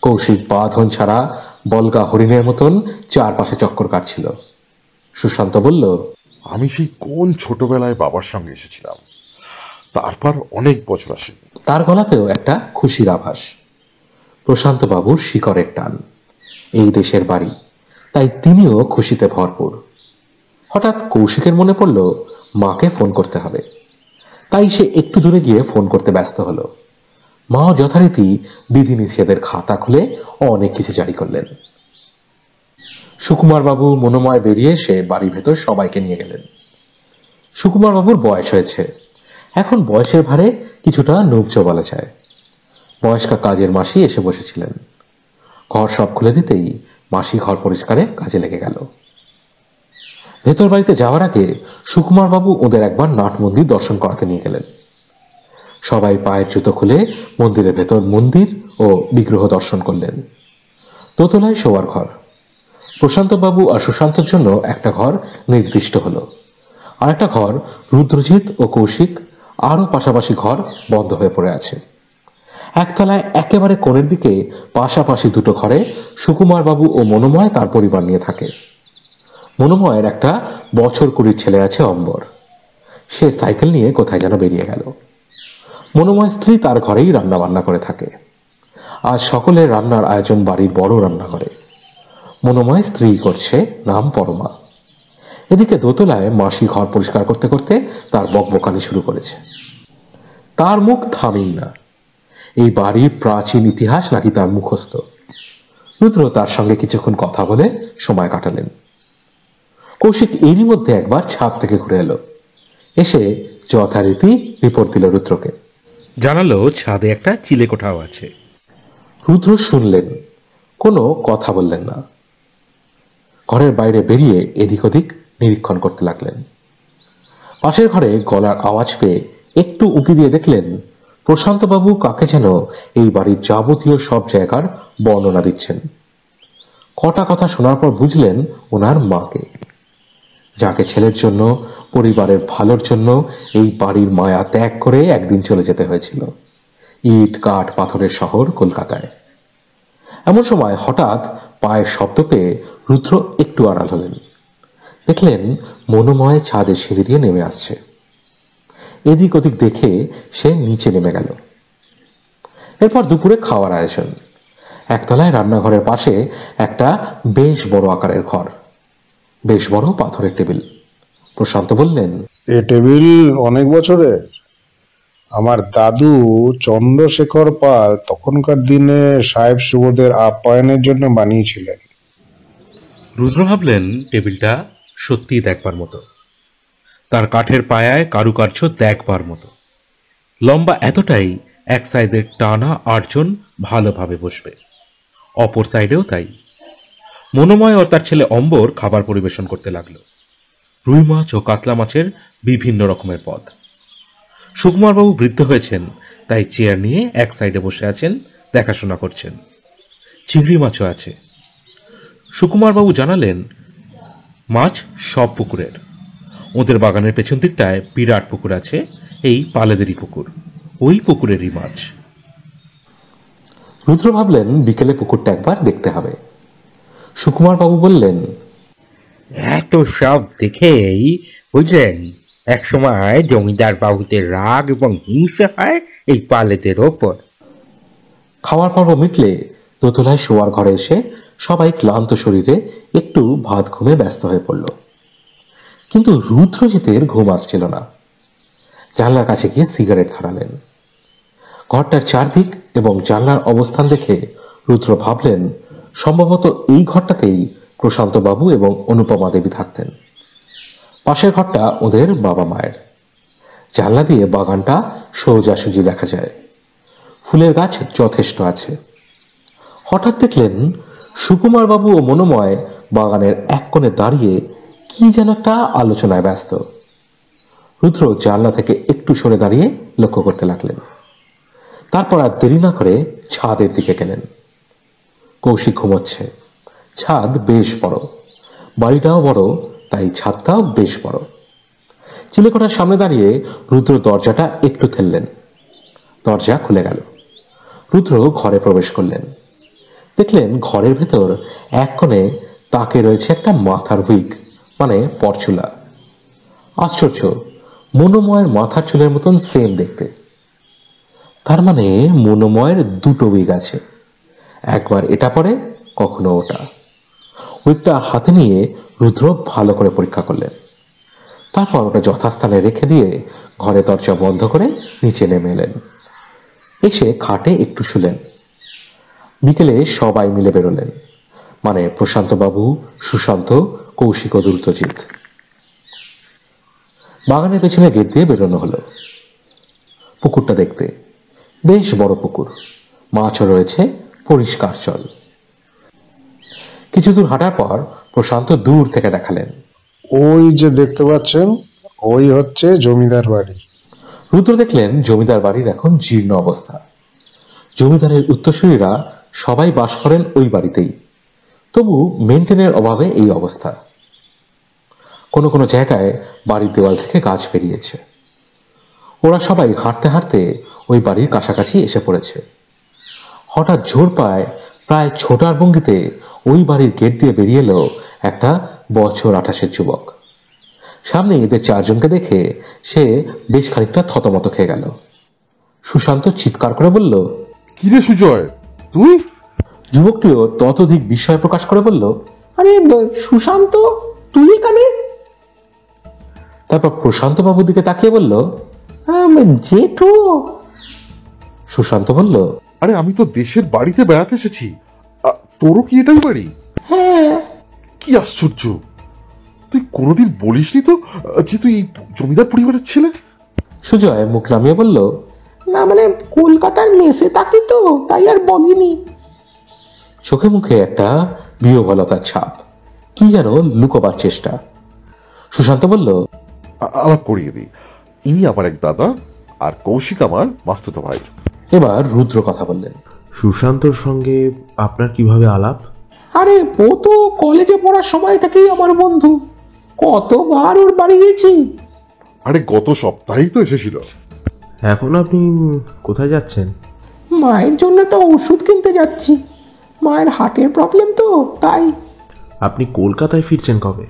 কৌশিক বাঁধন ছাড়া বলগা হরিণের মতন চারপাশে চক্কর কাটছিল। সুশান্ত বলল, আমি সেই কোন ছোটবেলায় বাবার সঙ্গে এসেছিলাম, তারপর অনেক বছর আসেনি। তার গলাতেও একটা খুশির আভাস। প্রশান্ত বাবুর শিকড়ের টান, এই দেশের বাড়ি, তাই তিনিও খুশিতে ভরপুর। হঠাৎ কৌশিকের মনে পড়ল মাকে ফোন করতে হবে। তাই সে একটু দূরে গিয়ে ফোন করতে ব্যস্ত হলো। মাও যথারীতি বিধিনিষেধের খাতা খুলে অনেক কিছু জারি করলেন। সুকুমার বাবু মনোময় বেরিয়ে এসে বাড়ির ভেতর সবাইকে নিয়ে গেলেন। সুকুমার বাবুর বয়স হয়েছে, এখন বয়সের ভারে কিছুটা নুবজ বলা যায়। বয়স্কা কাজের মাসি এসে বসেছিলেন। ঘর সব খুলে দিতেই মাসি ঘর পরিষ্কারে কাজে লেগে গেল। ভেতর বাড়িতে যাওয়ার আগে সুকুমার বাবু ওদের একবার নাট মন্দির দর্শন করাতে নিয়ে গেলেন। সবাই পায়ের জুতো খুলে মন্দিরের ভেতর মন্দির ও বিগ্রহ দর্শন করলেন। দোতলায় শোয়ার ঘর। প্রশান্ত বাবু আর সুশান্তর জন্য একটা ঘর নির্দিষ্ট হলো, আর একটা ঘর রুদ্রজিৎ ও কৌশিক, আরো পাশাপাশি ঘর বন্ধ হয়ে পড়ে আছে। একতলায় একেবারে কোণের দিকে পাশাপাশি দুটো ঘরে সুকুমার বাবু ও মনোময় তার পরিবার নিয়ে থাকে। মনোময়ের একটা বছর 20 ছেলে আছে, অম্বর। সে সাইকেল নিয়ে কোথায় যেন বেরিয়ে গেল। মনোময় স্ত্রী তার ঘরেই রান্না বান্না করে থাকে। আজ সকলের রান্নার আয়োজন বাড়ির বড় রান্নাঘরে। মনোময় স্ত্রী করছে, নাম পরমা। এদিকে দোতলায় মাসি ঘর পরিষ্কার করতে করতে তার বকবকানি শুরু করেছে। তার মুখ থামেই না। এই বাড়ির প্রাচীন ইতিহাস নাকি তার মুখস্থ। রুদ্র তার সঙ্গে কিছুক্ষণ কথা বলে সময় কাটালেন। কৌশিক এরই মধ্যে একবার ছাদ থেকে ঘুরে এলো, এসে যথারীতি রিপোর্ট দিল রুদ্রকে। জানালো ছাদে একটা চিলে কোঠাও আছে। রুদ্র শুনলেন, কোনো কথা বললেন না। ঘরের বাইরে বেরিয়ে এদিক ওদিক নিরীক্ষণ করতে লাগলেন। পাশের ঘরে গলার আওয়াজ পেয়ে একটু উঁকি দিয়ে দেখলেন প্রশান্তবাবু কাকে যেন এই বাড়ির যাবতীয় সব জায়গার বর্ণনা দিচ্ছেন। কটা কথা শোনার পর বুঝলেন ওনার মাকে, যাকে ছেলের জন্য, পরিবারের ভালোর জন্য এই বাড়ির মায়া ত্যাগ করে একদিন চলে যেতে হয়েছিল ইট কাঠ পাথরের শহর কলকাতায়। এমন সময় হঠাৎ পায়ের শব্দ পেয়ে রুদ্র একটু আড়াল হলেন। দেখলেন মনোময় ছাদের সিঁড়ি দিয়ে নেমে আসছে। এদিক ওদিক দেখে সে নিচে নেমে গেল। এরপর দুপুরে খাওয়ার আয়োজন। একতলায় রান্নাঘরের পাশে একটা বেশ বড় আকারের ঘর, বেশ বড় পাথরের টেবিল। প্রশান্ত বললেন, এ টেবিল অনেক বছরের। আমার দাদু চন্দ্রশেখর পাল তখনকার দিনে সাহেব সুবোধের আপ্যায়নের জন্য বানিয়েছিলেন। রুদ্র ভাবলেন টেবিলটা সত্যিই দেখবার মতো। তার কাঠের পায়ায় কারুকার্য দেখবার মতো। লম্বা এতটাই, এক সাইডের টানা 8 জন ভালোভাবে বসবে, অপর সাইডেও তাই। মনোময় ও তার ছেলে অম্বর খাবার পরিবেশন করতে লাগলো। রুই মাছ ও কাতলা মাছের বিভিন্ন রকমের পদ। সুকুমারবাবু বৃদ্ধ হয়েছেন, তাই চেয়ার নিয়ে এক সাইডে বসে আছেন, দেখাশোনা করছেন। চিংড়ি মাছও আছে। সুকুমারবাবু জানালেন মাছ সব পুকুরের। ওদের বাগানের পেছন দিকটায় বিরাট পুকুর আছে, এই পালেদেরই পুকুর, ওই পুকুরেরই মাছ। রুদ্র ভাবলেন বিকেলে পুকুরটা একবার দেখতে হবে। সুকুমারবাবু বললেন, এত সব দেখেই বুঝলেন একসময় জমিদার বাবুদের রাগ এবং হিংসা হয় এই পালেদের ওপর। খাওয়ার পর্ব মিটলে দোতলায় শোয়ার ঘরে এসে সবাই ক্লান্ত শরীরে একটু ভাত ঘুমে ব্যস্ত হয়ে পড়ল। কিন্তু রুদ্রজিতের ঘুম আসছিল না। জানলার কাছে গিয়ে সিগারেট ধরালেন। ঘরটার চারদিক এবং জানলার অবস্থান দেখে রুদ্র ভাবলেন সম্ভবত এই ঘরটাতেই প্রশান্তবাবু এবং অনুপমা দেবী থাকতেন। পাশের ঘরটা ওদের বাবা মায়ের। জানলা দিয়ে বাগানটা সোজাসুজি দেখা যায়। ফুলের গাছ যথেষ্ট আছে। হঠাৎ দেখলেন সুকুমারবাবু ও মনোময় বাগানের এক কোণে দাঁড়িয়ে কি যেন একটা আলোচনায় ব্যস্ত। রুদ্র জানলা থেকে একটু সরে দাঁড়িয়ে লক্ষ্য করতে লাগলেন। তারপর আর দেরি না করে ছাদের দিকে গেলেন। কৌশিক ঘুমোচ্ছে। ছাদ বেশ বড়, বাড়িটাও বড়, তাই ছাদটাও বেশ বড়। চিলেকোঠার সামনে দাঁড়িয়ে রুদ্র দরজাটা একটু ঠেললেন। দরজা খুলে গেল। রুদ্র ঘরে প্রবেশ করলেন। দেখলেন ঘরের ভেতর এক কোণে তাকে রয়েছে একটা মাথার উইগ, মানে পরচুলা। আশ্চর্য, মনোময়ের মাথার চুলের মতন সেম দেখতে। তার মানে মনোময়ের দুটো উইগ আছে, একবার এটা পরে কখনো ওটা। উইগটা হাতে নিয়ে রুদ্র ভালো করে পরীক্ষা করলেন। তারপর ওটা যথাস্থানে রেখে দিয়ে ঘরে দরজা বন্ধ করে নিচে নেমে এলেন। এসে খাটে একটু শুলেন। বিকেলে সবাই মিলে বেরোলেন, মানে প্রশান্তবাবু, সুশান্ত, কৌশিক ও দ্রুতজিৎ। বাগানের পেছনে গেট দিয়ে বেরোনো হলো পুকুরটা দেখতে। বেশ বড় পুকুর, মাছও রয়েছে, পরিষ্কার জল। কিছু দূর হাঁটার পর প্রশান্ত দূর থেকে দেখালেন, ওই যে দেখতে পাচ্ছেন, ওই হচ্ছে জমিদার বাড়ি। রুদ্র দেখলেন জমিদার বাড়ির এখন জীর্ণ অবস্থা। জমিদারের উত্তরসূরিরা সবাই বাস করেন ওই বাড়িতেই, তবু মেনটেনের অভাবে এই অবস্থা। কোনো কোনো জায়গায় বাড়ির দেওয়াল থেকে গাছ বেরিয়েছে। ওরা সবাই হাঁটতে হাঁটতে ওই বাড়ির কাছাকাছি এসে পড়েছে। হঠাৎ জোর পায় প্রায় ছোটার ভঙ্গিতে ওই বাড়ির গেট দিয়ে বেরিয়ে এলো একটা বছর 28-এর যুবক। সামনে এদের চারজনকে দেখে সে বেশ খানিকটা থতমত খেয়ে গেল। সুশান্ত চিৎকার করে বলল, কিরে সুজয়, তুই? যুবকটিও ততোধিক বিস্ময় প্রকাশ করে বলল, আরে সুশান্ত, তুই এখানে? তারপর প্রশান্ত বাবুর দিকে তাকিয়ে বলল, জেঠু। সুশান্ত বলল, আরে আমি তো দেশের বাড়িতে বেড়াতে এসেছি, তোরও কি এটাই বাড়ি? হ্যাঁ। কি আশ্চর্য, তুই কোনোদিন বলিসনি তো যে তুই এই জমিদার পরিবারের ছেলে? সুজয় মুখ নামিয়ে বলল, না মানে কলকাতার মেসে থাকি তো, তাই আর বলিনি। চোখে মুখে একটা বিহ্বলতার ছাপ, কি যেন লুকোবার চেষ্টা। সুশান্ত বলল, আলাপ করিয়ে দিই, ইনি আমার এক দাদা, আর কৌশিক আমার মাস্তুতো ভাই। এবার রুদ্র কথা বললেন, সুশান্তর সঙ্গে আপনার কিভাবে আলাপ? আরে ও তো কলেজে পড়ার সময় থেকেই আমার বন্ধু, কতবার ওর বাড়ি গেছি। আরে গত সপ্তাহেই তো এসেছিল। এখন আপনি কোথায় যাচ্ছেন? মায়ের জন্য একটা ওষুধ কিনতে যাচ্ছি, মায়ের হার্টের প্রবলেম তো তাই। আপনি কলকাতায় ফিরছেন কবে?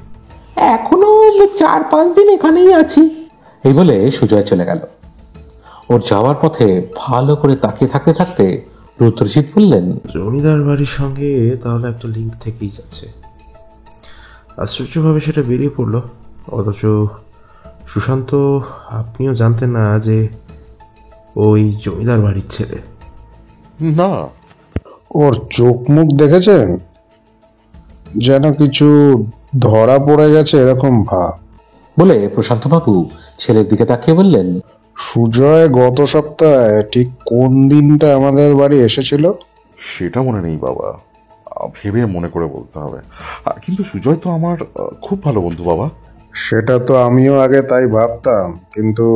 এখনো 4-5 দিন এখানেই আছি। এই বলে সুজয় চলে গেল। ওর যাওয়ার পথে ভালো করে তাকিয়ে থাকতে থাকতে রুদ্রজিৎ বললেন, জমিদার বাড়ির সঙ্গে তাহলে একটা লিঙ্ক থেকেই যাচ্ছে। আশ্চর্যভাবে সেটা বেরিয়ে পড়লো, অথচ সুশান্ত আপনিও জানতেন না যে ওই জমিদার বাড়ির ছেলে। না। ওর চোখ মুখ দেখেছেন? যেন কিছু ধরা পড়ে গেছে এরকম ভাব। বলে প্রশান্ত বাবু ছেলের দিকে তাকিয়ে বললেন, সুজয় গত সপ্তাহে ঠিক কোন দিনটা আমাদের বাড়ি এসেছিল? সেটা মনে নেই বাবা, ভেবে মনে করে বলতে হবে। কিন্তু সুজয় তো আমার খুব ভালো বন্ধু বাবা। সেটা তো আমিও আগে তাই ভাবতাম, কিন্তু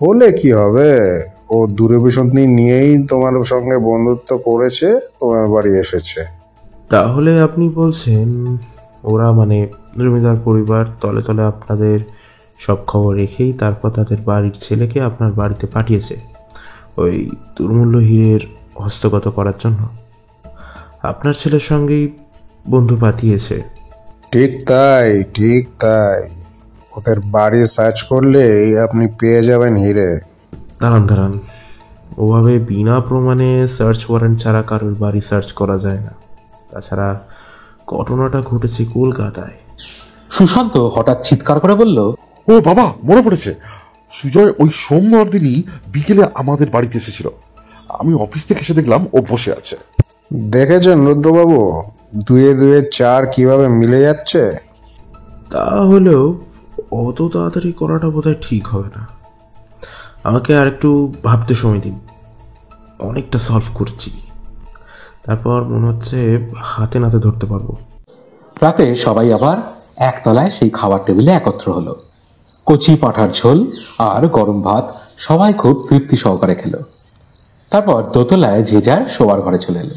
হলে কি হবে, ও দূরভিসন্ধি নিয়েই তোমার সঙ্গে বন্ধুত্ব করেছে, তোমার বাড়ি এসেছে। তাহলে আপনি বলছেন ওরা মানে জমিদার পরিবার তলে তলে আপনাদের সব খবর রেখেই তারপর তাদের বাড়ির ছেলেকে আপনার বাড়িতে পাঠিয়েছে ওই দুর্মূল্য হীরের হস্তগত করার জন্য? আপনার ছেলের সঙ্গেই বন্ধু পাঠিয়েছে? ঠিক তাই, ঠিক তাই। ওদের বাড়ি সার্চ করলেই আপনি পেয়ে যাবেন হিরে। দাঁড়ান, ওভাবে বিনা প্রমাণে সার্চ ওয়ারেন্ট ছাড়া কারোর বাড়ি সার্চ করা যায় না। তাছাড়া ঘটনাটা ঘটেছে কলকাতায়। সুশান্ত হঠাৎ চিৎকার করে বলল, ও বাবা, মনে পড়েছে, সুজয় ওই সোমবার দিনই বিকেলে আমাদের বাড়িতে এসেছিল। আমি অফিস থেকে এসে দেখলাম ও বসে আছে। দেখেছেন রুদ্রবাবু, 2 2 4 কিভাবে মিলে যাচ্ছে? তাহলেও অত তাড়াতাড়ি করাটা বোধহয় ঠিক হবে না। আমাকে আর একটু ভাবতে সময় দিন। অনেকটা সলভ করছি, তারপর মনে হচ্ছে হাতে নাতে ধরতে পারবো। রাতে সবাই আবার একতলায় সেই খাবার টেবিলে একত্র হলো। কচি পাঁঠার ঝোল আর গরম ভাত সবাই খুব তৃপ্তি সহকারে খেল। তারপর দোতলায় যে যার শোবার ঘরে চলে এলো।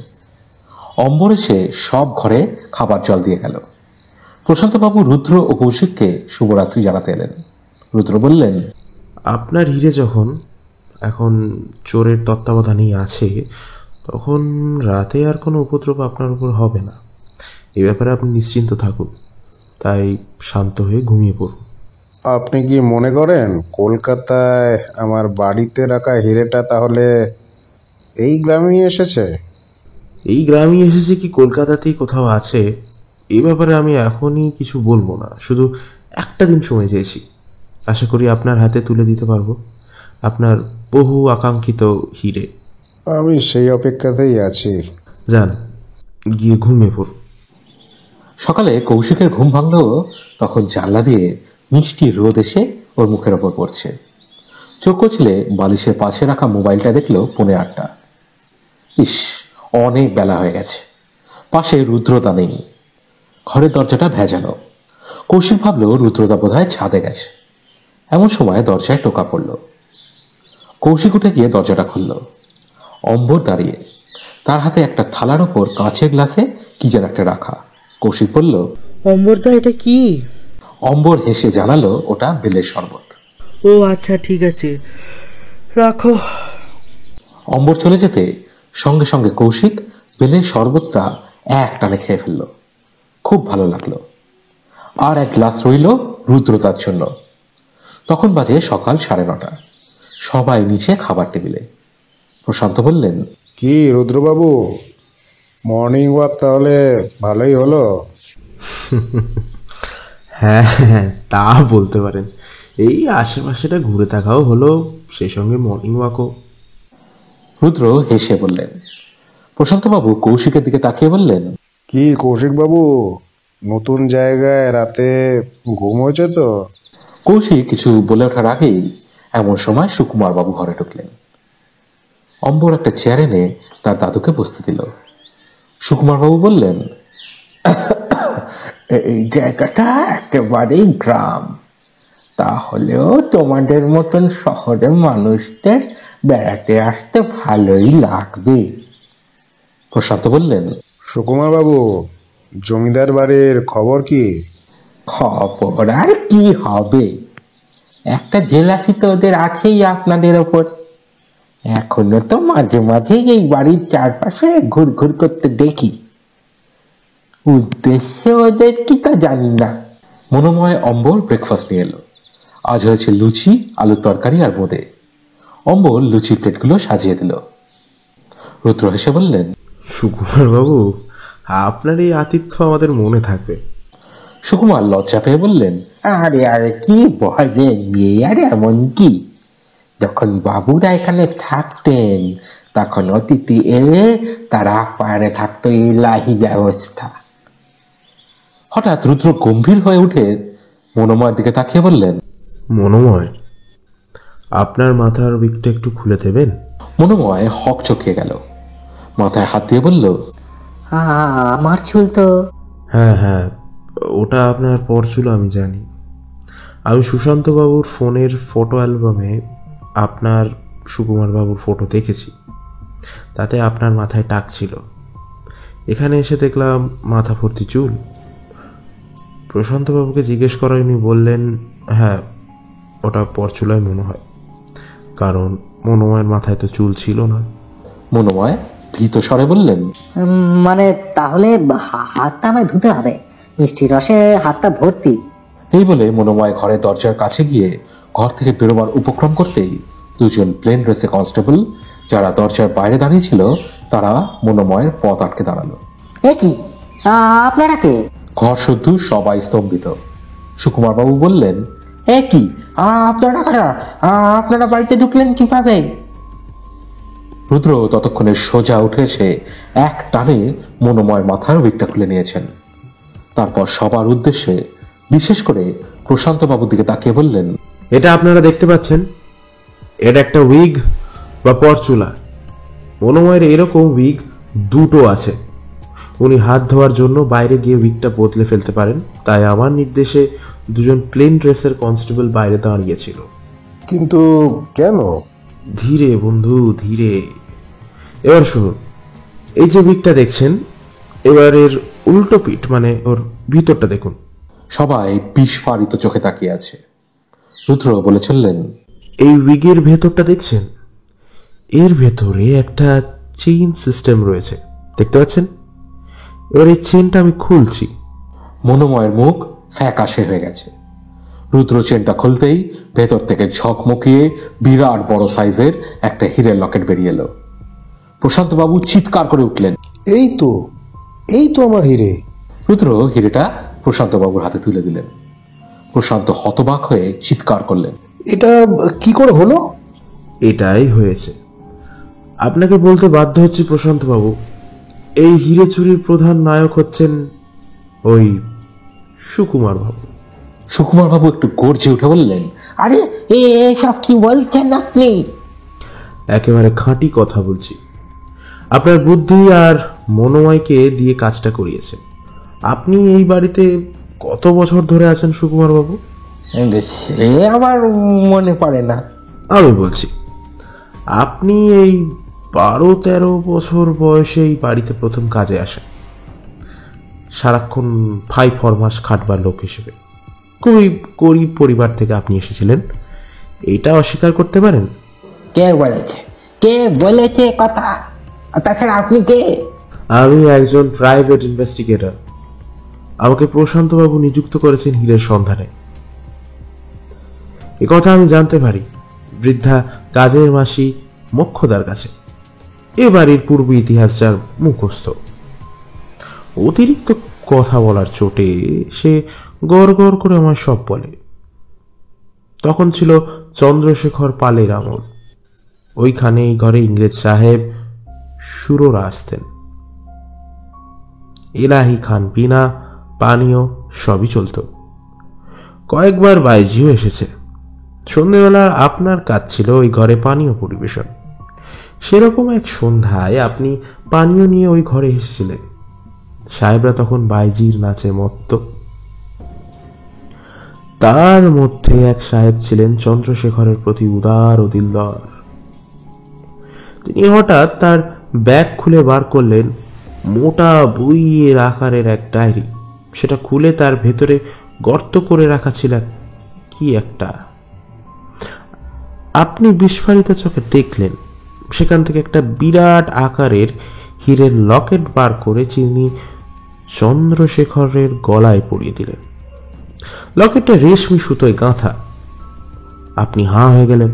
অম্বর এসে সব ঘরে খাবার জল দিয়ে গেল। প্রশান্তবাবু রুদ্র ও কৌশিককে শুভরাত্রি জানাতে এলেন। রুদ্র বললেন, আপনার হিরে যখন এখন চোরের তত্ত্বাবধানেই আছে, তখন রাতে আর কোনো উপদ্রব আপনার উপর হবে না। এ ব্যাপারে আপনি নিশ্চিন্ত থাকুন, তাই শান্ত হয়ে ঘুমিয়ে পড়ুন। আপনি কি মনে করেন কলকাতায় আমার বাড়িতে রাখা হিরেটা তাহলে এই গ্রামেই এসেছে? এই গ্রামে এসেছে কি কলকাতাতেই কোথাও আছে, এই ব্যাপারে আমি এখনই কিছু বলবো না। শুধু একটা দিন সময় চেয়েছি, আশা করি আপনার হাতে তুলে দিতে পারবো আপনার বহু আকাঙ্ক্ষিত হিরে। আমি সেই অপেক্ষাতেই আছি। যান, গিয়ে ঘুমিয়ে পড়ুন। সকালে কৌশিকের ঘুম ভাঙল তখন জানলা দিয়ে মিষ্টি রোদ এসে ওর মুখের ওপর পড়ছে। চোখ কচলে বালিশের পাশে রাখা মোবাইলটা দেখলো 8:45। ইস, অনেক বেলা হয়ে গেছে। পাশে রুদ্রদা নেই, ঘরের দরজাটা ভেজানো। কৌশিক ভাবলো রুদ্রদা বোধহয় ছাদে গেছে। এমন সময় দরজায় টোকা পড়ল। কৌশিক উঠে গিয়ে দরজাটা খুলল। অম্বর দাঁড়িয়ে, তার হাতে একটা থালার ওপর কাঁচের গ্লাসে কি যেন একটা রাখা। কৌশিক বলল, অম্বরদা, এটা কি? অম্বর হেসে জানালো, ওটা বেলের শরবত। ও আচ্ছা, ঠিক আছে, রাখো। অম্বর চলে যেতে সঙ্গে সঙ্গে কৌশিক বেলের শরবতটা এক টানে খেয়ে ফেলল। খুব ভালো লাগলো। আর এক গ্লাস রইল রুদ্রতার জন্য। তখন বাজে সকাল 9:30। সবাই নিচে খাবার টেবিলে। প্রশান্ত বললেন, কি রুদ্রবাবু, মর্নিং ওয়াক তাহলে ভালোই হলো? হ্যাঁ, তা বলতে পারেন। এই আশেপাশেটা ঘুরে থাকাও হলো, সেই সঙ্গে মর্নিং ওয়াকও। রুদ্র হেসে বললেন। প্রশান্তবাবু কৌশিকের দিকে তাকিয়ে বললেন, কি কৌশিক বাবু, নতুন জায়গায় রাতে ঘুম হয়েছে তো? কৌশিক কিছু বলে ওঠার আগেই এমন সময় সুকুমার বাবু ঘরে ঢুকলেন। অম্বর একটা চেয়ার এনে তার দাদুকে বসতে দিল। সুকুমার বাবু বললেন, এই জায়গাটা একেবারেই গ্রাম, তাহলেও তোমাদের মতন শহরের মানুষদের বেড়াতে আসতে ভালোই লাগবে। প্রশান্ত বললেন, সুকুমার বাবু, জমিদার বাড়ির খবর কি? খবর আর কি হবে, একটা জেলাসি তো ওদের আছেই আপনাদের ওপর। এখনো তো মাঝে মাঝে এই বাড়ির চারপাশে ঘুরঘুর করতে দেখি, উদ্দেশ্য ওদের কি তা জানি না। মনোময় অম্বর ব্রেকফাস্ট নিয়ে এলো। আজ হয়েছে লুচি, আলুর তরকারি আর বোঁদে। অম্বর লুচির প্লেটগুলো সাজিয়ে দিল। রুদ্র হেসে বললেন, সুকুমার বাবু, আপনার এই আতিথ্য আমাদের মনে থাকবে। সুকুমার লজ্জা পেয়ে বললেন, আরে আরে কি বলেন, আর এমন কি, যখন বাবুরা এখানে থাকতেন তখন অতিথি এলে তারা পারে থাকতো এলাহি ব্যবস্থা। হঠাৎ রুদ্র গম্ভীর হয়ে উঠে মনোময়ের দিকে তাকিয়ে বললেন, মনোময়, আপনার মাথার উইকটা একটু খুলে দেবেন? মনোময় হক চকিয়ে গেল, মাথায় হাত দিয়ে বলল, আমার চুল তো। হ্যাঁ হ্যাঁ, ওটা আপনার পর ছিল আমি জানি। আমি সুশান্ত বাবুর ফোনের ফটো অ্যালবামে আপনার সুকুমার বাবুর ফটো দেখেছি, তাতে আপনার মাথায় টাক ছিল। এখানে এসে দেখলাম মাথা ভর্তি চুল। প্রশান্তবাবুকে জিজ্ঞেস করায় উনি বললেন, হ্যাঁ ওটা পরচুলায় মনে হয়, কারণ মনোময়ের মাথায় তো চুল ছিল না। মনোময় ভীত স্বরে বললেন, মানে তাহলে হাতটা আমায় ধুতে হবে, মিষ্টি রসে হাতটা ভর্তি। এই বলে মনোময় ঘরের দরজার কাছে গিয়ে ঘর থেকে বেরোবার উপক্রম করতেই দুজন প্লেন ড্রেসে কনস্টেবল যারা দরজার বাইরে দাঁড়িয়ে ছিল তারা মনোময়ের পথ আটকে দাঁড়ালো। এ কি, আপনারা কে? ঘর শুদ্ধ সবাই স্তম্ভিত। সুকুমার বাবু বললেন, এ কি, আপনারা কারা? আপনারা বাড়িতে ঢুকলেন কিভাবে? রুদ্র ততক্ষণে সোজা উঠে এসে এক টানে মনোময়ের মাথার উইকটা খুলে নিয়েছেন। তারপর সবার উদ্দেশ্যে বিশেষ করে প্রশান্ত বাবুর দিকে তাকিয়ে বললেন, এটা আপনারা দেখতে পাচ্ছেন, এটা একটা উইগ বা পরচুলা। মনোময়ের এরকম উইগ দুটো আছে। উনি হাত ধোয়ার জন্য বাইরে গিয়ে উইগটা বদলে ফেলতে পারেন, তাই আমার নির্দেশে দুজন প্লেন ড্রেসের কনস্টেবল বাইরে দাঁড়িয়েছিল। কিন্তু কেন? ধীরে বন্ধু, ধীরে। এবার শুনুন, এই যে উইগটা দেখছেন, এবার এর উল্টো পিঠ মানে ওর ভিতরটা দেখুন। সবাই বিস্ফারিত চোখে তাকিয়ে আছে। রুদ্র বলে চললেন, এই উইগের ভেতরটা দেখছেন, এর ভেতরে একটা চেইন সিস্টেম রয়েছে, দেখতে পাচ্ছেন? এবার এই চেনটা আমি খুলছি। মনোময়ের মুখ ফ্যাকাশে হয়ে গেছে। রুদ্র চেনটা খুলতেই ভেতর থেকে ঝকমকিয়ে বিরাট বড় সাইজের একটা হীরের লকেট বেরিয়ে এলো। প্রশান্ত বাবু চিৎকার করে উঠলেন, এই তো আমার হিরে। রুদ্র হিরেটা প্রশান্ত বাবুর হাতে তুলে দিলেন। প্রশান্ত হতবাক হয়ে চিৎকার করলেন, এটা কি করে হলো? এটাই হয়েছে। আপনাকে বলতে বাধ্য হচ্ছি প্রশান্ত বাবু, এই হিরে চুরির প্রধান নায়ক হচ্ছেন ওই সুকুমার বাবু। সুকুমার বাবু একটু গর্জে উঠে বললেন, আরে এসব কি বলছেন আপনি? একেবারে খাঁটি কথা বলছি। আপনার বুদ্ধি আর মনোময়কে দিয়ে কাজটা করিয়েছেন। আপনি এই বাড়িতে কত বছর ধরে আছেন সুকুমার বাবু? সে আমার মনে পড়ে না। আমি বলছি, আপনি এই 12-13 বছর বয়সে এই বাড়িতে প্রথম কাজে আসেন, সারাক্ষণ ফাই ফরমাস খাটবার লোক হিসেবে। খুবই গরিব পরিবার থেকে আপনি এসেছিলেন, এটা অস্বীকার করতে পারেন? কে বলেছে কথা? তাছাড়া আপনি কে? আমি একজন প্রাইভেট ইনভেস্টিগেটর। আমাকে প্রশান্তবাবু নিযুক্ত করেছেন হীরের সন্ধানে। এ কথা আমি জানতে পারি বৃদ্ধা কাজের মাসি মোক্ষদার কাছে। এ বাড়ির পূর্ব ইতিহাস যার মুখস্থ। অতিরিক্ত কথা বলার চোটে সে গড় গড় করে আমার সব বলে। তখন ছিল চন্দ্রশেখর পালের আমল। ওইখানে এই ঘরে ইংরেজ সাহেব সুররা আসতেন। এলাহি খান পিনা পানীয় সবই চলত। কয়েকবার বাইজিও এসেছে। সন্ধ্যেবেলা আপনার কাজ ছিল ওই ঘরে পানীয় পরিবেশন। সেরকম এক সন্ধ্যায় আপনি পানীয় নিয়ে ওই ঘরে এসেছিলেন। সাহেবরা তখন বাইজির নাচে মত্ত। তার মধ্যে এক সাহেব ছিলেন চন্দ্রশেখরের প্রতি উদার ও দিলদার। তিনি হঠাৎ তার ব্যাগ খুলে বার করলেন মোটা বইয়ের আকারের এক ডায়েরি। সেটা খুলে তার ভেতরে গর্ত করে রাখা ছিল কি একটা। আপনি বিস্ফারিত চোখে দেখলেন সেখান থেকে একটা বিরাট আকারের হীরের লকেট বার করে তিনি চন্দ্রশেখরের গলায় পরিয়ে দিলেন। লকেটটা রেশমি সুতোয় গাঁথা। আপনি হাঁ হয়ে গেলেন।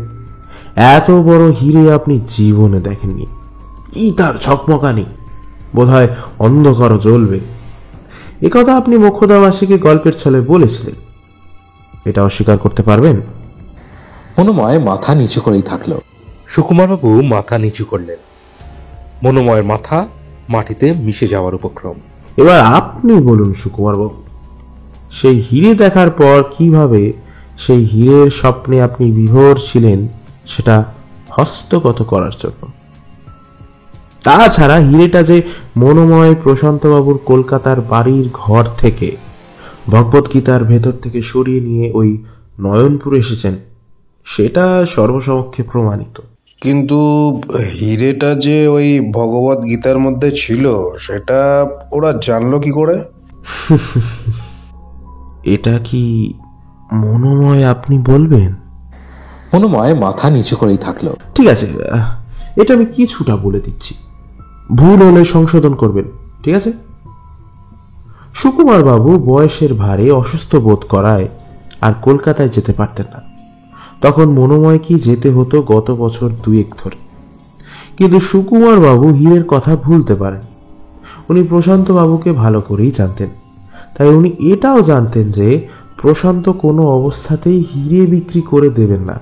এত বড় হিরে আপনি জীবনে দেখেননি। কি তার ঝকমকানি! বোধহয় অন্ধকারও জ্বলবে। একথা আপনি মোক্ষদাবাসীকে গল্পের ছলে বলেছিলেন। এটা অস্বীকার করতে পারবেন? মনোময় মাথা নিচু করেই থাকলো। সুকুমারবাবু মাথা নিচু করলেন। মনোময়ের মাথা মাটিতে মিশে যাওয়ার উপক্রম। এবার আপনি বলুন সুকুমারবাবু, সেই হিরে দেখার পর কিভাবে সেই হীরের স্বপ্নে আপনি বিভোর ছিলেন সেটা হস্তগত করার জন্য। তাছাড়া হিরেটা যে মনোময় প্রশান্তবাবুর কলকাতার বাড়ির ঘর থেকে ভগবদ্গীতার ভেতর থেকে সরিয়ে নিয়ে ওই নয়নপুর এসেছেন সেটা সর্বসমক্ষে প্রমাণিত। কিন্তু হিরেটা যে ওই ভগবত গীতার মধ্যে ছিল সেটা ওরা জানলো কি করে? এটা কি মনোময় আপনি বলবেন? মনোময় মাথা নিচু করেই থাকলো। ঠিক আছে, এটা আমি কিছুটা বলে দিচ্ছি, ভুল হলে সংশোধন করবেন, ঠিক আছে? সুকুমার বাবু বয়সের ভারে অসুস্থ বোধ করায় আর কলকাতায় যেতে পারতেন না। তখন মনোময় কি যেতে হতো গত বছর 2-1 ধরে। কিন্তু সুকুমার বাবু হীরের কথা ভুলতে পারেন। উনি প্রশান্ত বাবুকে ভালো করেই জানতেন। তাই উনি এটাও জানতেন যে প্রশান্ত কোনো অবস্থাতেই হিরে বিক্রি করে দেবেন না।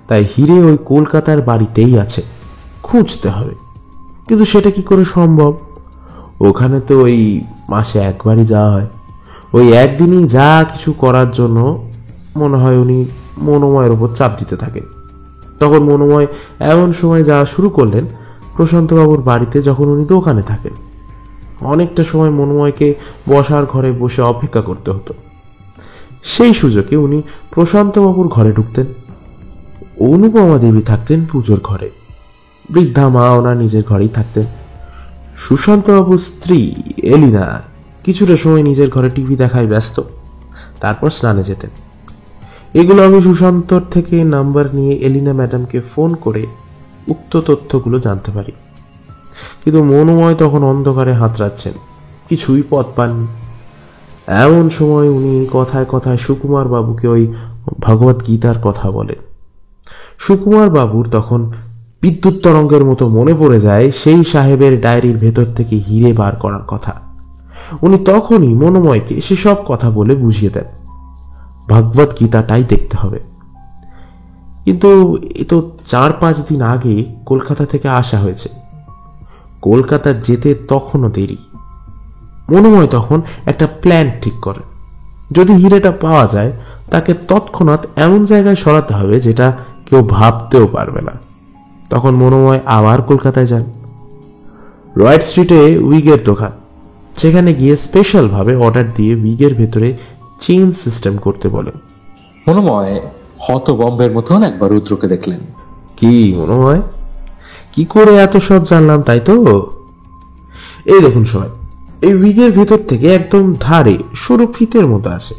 তাই হিরে ওই কলকাতার বাড়িতেই আছে, খুঁজতে হবে। কিন্তু সেটা কি করে সম্ভব? ওখানে তো ওই মাসে একবারই যাওয়া হয়। ওই একদিনই যা কিছু করার জন্য মনে হয় উনি মনোময়ের উপর চাপ দিতে থাকেন। তখন মনোময় এমন সময় যাওয়া শুরু করলেন প্রশান্তবাবুর বাড়িতে যখন উনি দোকানে থাকেন। অনেকটা সময় মনোময়কে বসার ঘরে বসে অপেক্ষা করতে হতো। সেই সুযোগে উনি প্রশান্তবাবুর ঘরে ঢুকতেন। অনুপমা দেবী থাকতেন পুজোর ঘরে, বৃদ্ধা মা ওনার নিজের ঘরেই থাকতেন। সুশান্তবাবুর স্ত্রী এলিনা কিছুটা সময় নিজের ঘরে টিভি দেখায় ব্যস্ত, তারপর স্নানে যেতেন। এগুলো আমি সুশান্তর থেকে নাম্বার নিয়ে এলিনা ম্যাডামকে ফোন করে উক্ত তথ্যগুলো জানতে পারি। কিন্তু মনোময় তখন অন্ধকারে হাতড়াচ্ছেন, কিছুই পথ পাননি। এমন সময় উনি কথায় কথায় সুকুমার বাবুকে ওই ভগবত গীতার কথা বলেন। সুকুমার বাবুর তখন বিদ্যুৎ তরঙ্গের মতো মনে পড়ে যায় সেই সাহেবের ডায়েরির ভেতর থেকে হিরে বার করার কথা। উনি তখনই মনোময়কে সেসব কথা বলে বুঝিয়ে দেন ভগবত গীতাটাই দেখতে হবে। কিন্তু এ তো 4-5 দিন আগে কলকাতা থেকে আসা হয়েছে, কলকাতা যেতে তখনও দেরি। মনোময় তখন একটা প্ল্যান ঠিক করে। যদি হিরেটা পাওয়া যায় তাকে তৎক্ষণাৎ এমন জায়গায় সরাতে হবে যেটা কেউ ভাবতেও পারবে না। তখন মনোময় আবার কলকাতায় যান। রয়েড স্ট্রিটে উইগের দোকান, সেখানে গিয়ে স্পেশাল ভাবে অর্ডার দিয়ে উইগের ভেতরে চেইন সিস্টেম করতে বলেন। মনোময় হতবম্বের মতন একবার রুদ্রকে দেখলেন। কি মনোময়, কি করে এত সব জানলাম তাই তো? এই দেখুন সবাই, এই উইগের ভেতর থেকে একদম ধারে সরু ফিতের মতো আছে,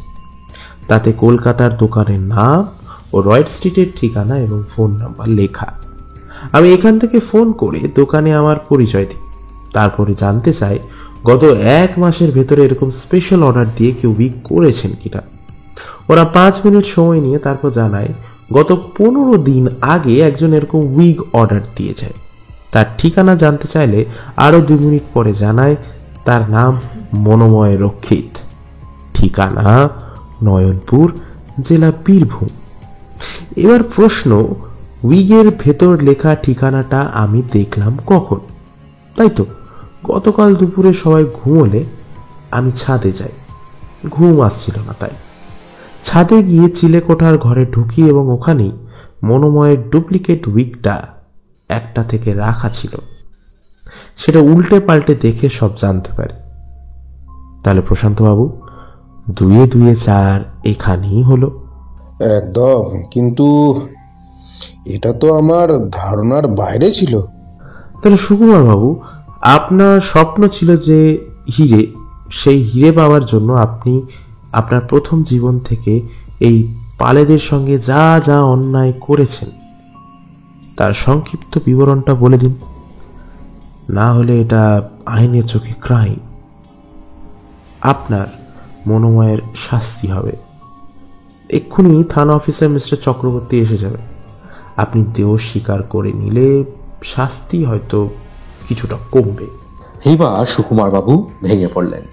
তাতে কলকাতার দোকানের নাম ও রয়েড স্ট্রিটের ঠিকানা এবং ফোন নাম্বার লেখা। আমি এখান থেকে ফোন করে দোকানে আমার পরিচয় দিই, তারপরে জানতে চাই গত 1 মাসের ভেতরে এরকম স্পেশাল অর্ডার দিয়ে কেউ উইগ করেছেন কিনা। ওরা 5 মিনিট সময় নিয়ে তারপর জানায় গত 15 দিন আগে একজন এরকম উইগ অর্ডার দিয়ে যায়। তার ঠিকানা জানতে চাইলে আরো 2 মিনিট পরে জানায় তার নাম মনোময় রক্ষিত, ঠিকানা নয়নপুর, জেলা বীরভূম। এবার প্রশ্ন, উইগের ভেতর লেখা ঠিকানাটা আমি দেখলাম কখন? তাই তো, গতকাল দুপুরে সবাই ঘুমোলে আমি ছাদে যাই, ঘুম আসছিল না, তাই ছাদে গিয়ে চিলেকোঠার ঘরে ঢুকি এবং ওখানেই মনোময়ের ডুপ্লিকেট উইগটা একটা থেকে রাখা ছিল। সেটা উল্টে পাল্টে দেখে সব জানতে পারি। তাহলে প্রশান্তবাবু, 2 এ 2 4 এখানেই হলো। একদম, কিন্তু এটা তো আমার ধারণার বাইরে ছিল। তাহলে সুকুমার বাবু, আপনার স্বপ্ন ছিল যে হিরে, সেই হিরে পাওয়ার জন্য আপনি আপনার প্রথম জীবন থেকে এই পালেদের সঙ্গে যা যা অন্যায় করেছেন তার সংক্ষিপ্ত বিবরণটা বলে দিন, না হলে এটা আইনের চোখে ক্রাইম। আপনার মনোময়ের শাস্তি হবে। এক্ষুনি থানা অফিসার মিস্টার চক্রবর্তী এসে যাবে। আপনি দেহ স্বীকার করে নিলে শাস্তি হয়তো কিছুটা কমবে। এইবার সুকুমার বাবু ভেঙে পড়লেন,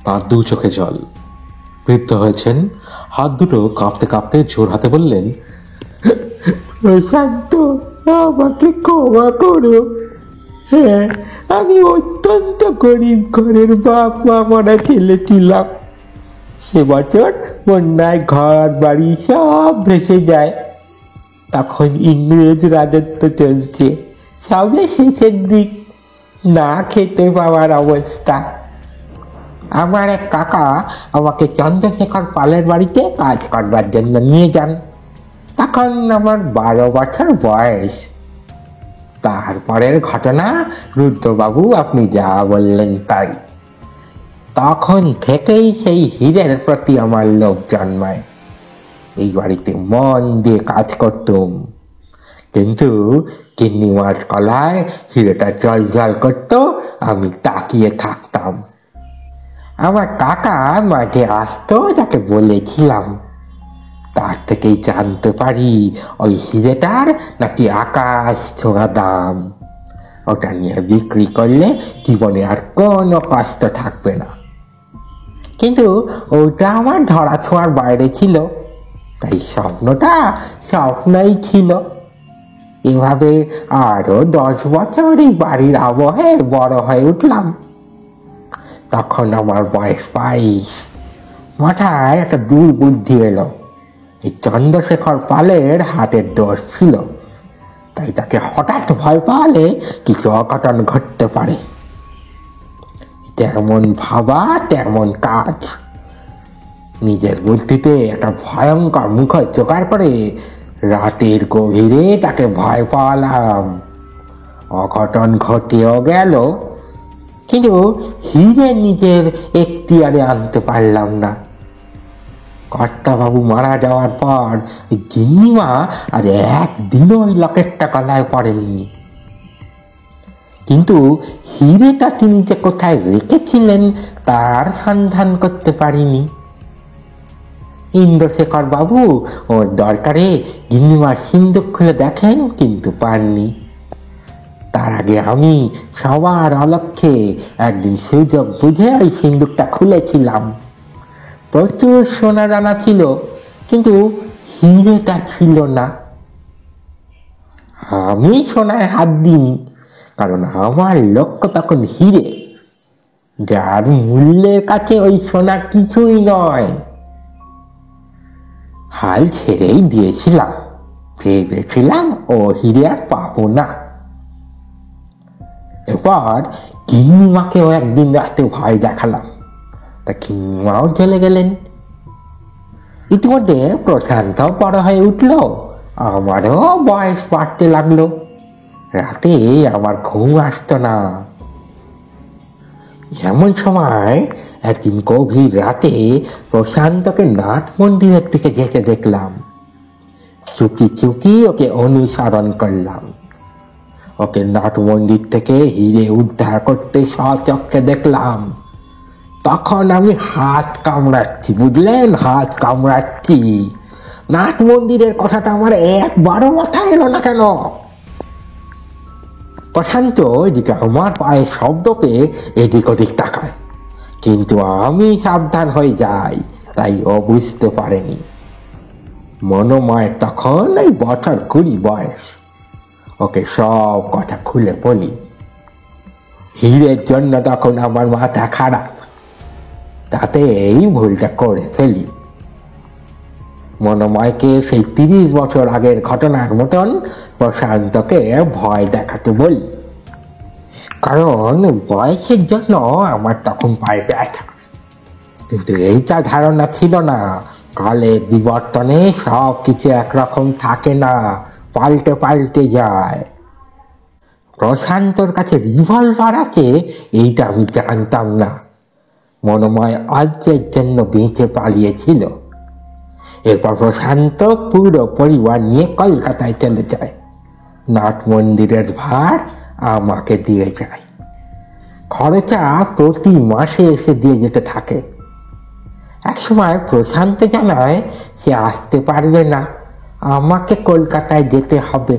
তার 2 চোখে জল। বৃদ্ধ হয়েছেন, হাত দুটো কাঁপতে কাঁপতে জোর হাতে বললেন, প্রশান্ত, আমাকে ক্ষমা করো। হ্যাঁ, আমি অত্যন্ত গরিব ঘরের বাপ মা মরা ছেলে ছিলাম। সে বছর বন্যায় ঘর বাড়ি সব ভেসে যায়। তখন ইংরেজ রাজত্ব চলছে, সবে শেষের দিক, না খেতে পাওয়ার অবস্থা। আমার এক কাকা আমাকে চন্দ্রশেখর পালের বাড়িতে কাজ করবার জন্য নিয়ে যান। তখন আমার 12 বছর বয়স। তারপরের ঘটনা রুদ্রবাবু আপনি যা বললেন তাই। তখন থেকেই সেই হীরের প্রতি আমার লোভ জন্মায়। এই বাড়িতে মন দিয়ে কাজ করতুম, কিন্তু কিন্নিমার কলায় হিরেটা জল জল করত, আমি তাকিয়ে থাকতাম। আমার কাকা মাঝে আসতো, তাকে বলেছিলাম। তার থেকেই জানতে পারি ওই হিরেটার নাকি আকাশ ছোঁয়া দাম। ওটা নিয়ে বিক্রি করলে জীবনে আর কোনো কষ্ট থাকবে না। কিন্তু ওটা আমার ধরা ছোঁয়ার বাইরে ছিল, তাই স্বপ্নটা স্বপ্নই ছিল। এভাবে আরো 10 বছর এই বাড়ির আবহে বড় হয়ে উঠলাম। তখন আমার বয়স 22। মাথায় একটা দুর্বুদ্ধি এলো। এই চন্দ্রশেখর পালের হাতের দোষ ছিল, তাই তাকে হঠাৎ ভয় পাওয়ালে কিছু অঘটন ঘটতে পারে। তেমন ভাবা তেমন কাজ। নিজের বুদ্ধিতে একটা ভয়ঙ্কর মুখ জোগাড় করে রাতের গভীরে তাকে ভয় পাওয়ালাম। অঘটন ঘটেও গেল, কিন্তু হিরে নিজের এখতিয়ারে আনতে পারলাম না। কর্তাবাবু মারা যাওয়ার পর গিন্নিমা আর একদিনও ওই লকেটটা গলায় পড়েননি। কিন্তু হিরেটা তিনি যে কোথায় রেখেছিলেন তার সন্ধান করতে পারিনি। ইন্দ্রশেখর বাবু ওর দরকারে গিন্নিমার সিন্দুক খুলে দেখেন, কিন্তু পাননি। তার আগে আমি সবার অলক্ষ্যে একদিন সুযোগ বুঝে ওই সিন্দুকটা খুলেছিলাম। প্রচুর সোনা দানা ছিল, কিন্তু হিরেটা ছিল না। আমি সোনায় হাত দিইনি, কারণ আমার লক্ষ্য তখন হিরে, যার মূল্যের কাছে ওই সোনা কিছুই নয়। হাল ছেড়েই দিয়েছিলাম, ভেবেছিলাম ও হিরে আর পাবো না। এবার গিন্নিমাকেও একদিন রাতে ভয় দেখালাম, তা গিন্নিমাও চলে গেলেন। ইতিমধ্যে প্রশান্ত বড় হয়ে উঠল, আমারও বয়স বাড়তে লাগলো। রাতে আমার ঘুম আসতো না। এমন সময় একদিন গভীর রাতে প্রশান্তকে নাট মন্দিরের দিকে যেতে দেখলাম। চুপি চুপি ওকে অনুসরণ করলাম। ওকে নাট মন্দির থেকে হিরে উদ্ধার করতে সচক্ষে দেখলাম। তখন আমি হাত কামড়াচ্ছি, বুঝলেন, হাত কামড়াচ্ছি। নাট মন্দিরের কথাটা আমার একবারও মাথায় এলো না কেন? প্রশান্ত এদিকে আমার পায়ের শব্দ পেয়ে এদিক ওদিক তাকায়, কিন্তু আমি সাবধান হয়ে যাই, তাই ও বুঝতে পারেনি। মনোময় তখন এই বছর 20 বয়স। ওকে সব কথা খুলে বলি। হীরের জন্য তখন আমার মাথা খারাপ, তাতে এই ভুলটা করে ফেলি। মনোময়কে সেই 30 বছর আগের ঘটনার মতন প্রশান্তকে ভয় দেখাতে বলি, কারণ বয়সের জন্য আমার তখন পায়ে ব্যথা। কিন্তু এইটা ধারণা ছিল না, কালের বিবর্তনে সব কিছু একরকম থাকে না, পাল্টে পাল্টে যায়। প্রশান্তর কাছে রিভলভার আছে এইটা আমি জানতাম না। মনোময় অল্পের জন্য বেঁচে পালিয়েছিল। এরপর প্রশান্ত পুরো পরিবার নিয়ে কলকাতায় চলে যায়। নাট মন্দিরের ভার আমাকে দিয়ে যায়। খরচা প্রতি মাসে এসে দিয়ে যেতে থাকে। একসময় প্রশান্ত জানায় সে আসতে পারবে না, আমাকে কলকাতায় যেতে হবে।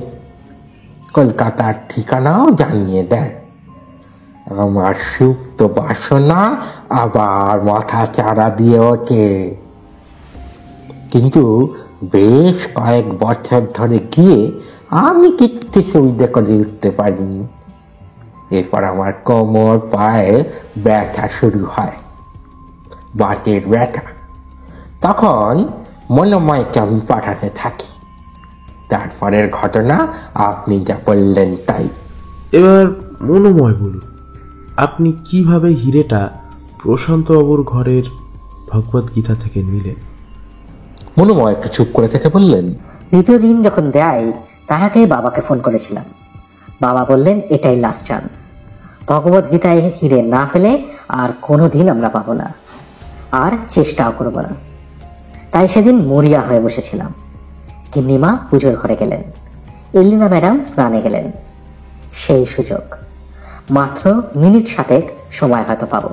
কলকাতার ঠিকানাও জানিয়ে দেয়। আমার সুপ্ত বাসনা আবার মাথা চাড়া দিয়ে ওঠে। কিন্তু বেশ কয়েক বছর ধরে গিয়ে আমি কিচ্ছু সুবিধা করে উঠতে পারিনি। এরপর আমার কোমর পায়ে ব্যথা শুরু হয়, বাতের ব্যথা। তখন মনোময়কে আমি পাঠাতে থাকি। তারপরের ঘটনা আপনি যা বললেন তাই। এবার মনোময় বলুন, আপনি কিভাবে হিরেটা প্রশান্ত বাবুর ঘরের ভগবত গীতা থেকে নিলেন? মনোময় একটু চুপ করে থেকে বললেন, দ্বিতীয় দিন যখন দেয় তার আগে বাবাকে ফোন করেছিলাম। বাবা বললেন এটাই লাস্ট চান্স। ভগবত গীতায় হিরে না পেলে আর কোনোদিন আমরা পাবো না, আর চেষ্টাও করবো না। তাই সেদিন মরিয়া হয়ে বসেছিলাম। গিন্নিমা পুজোর ঘরে গেলেন, এলিনা ম্যাডাম স্নানে গেলেন। সেই সুযোগ, মাত্র মিনিট 7 সময় হয়তো পাবো।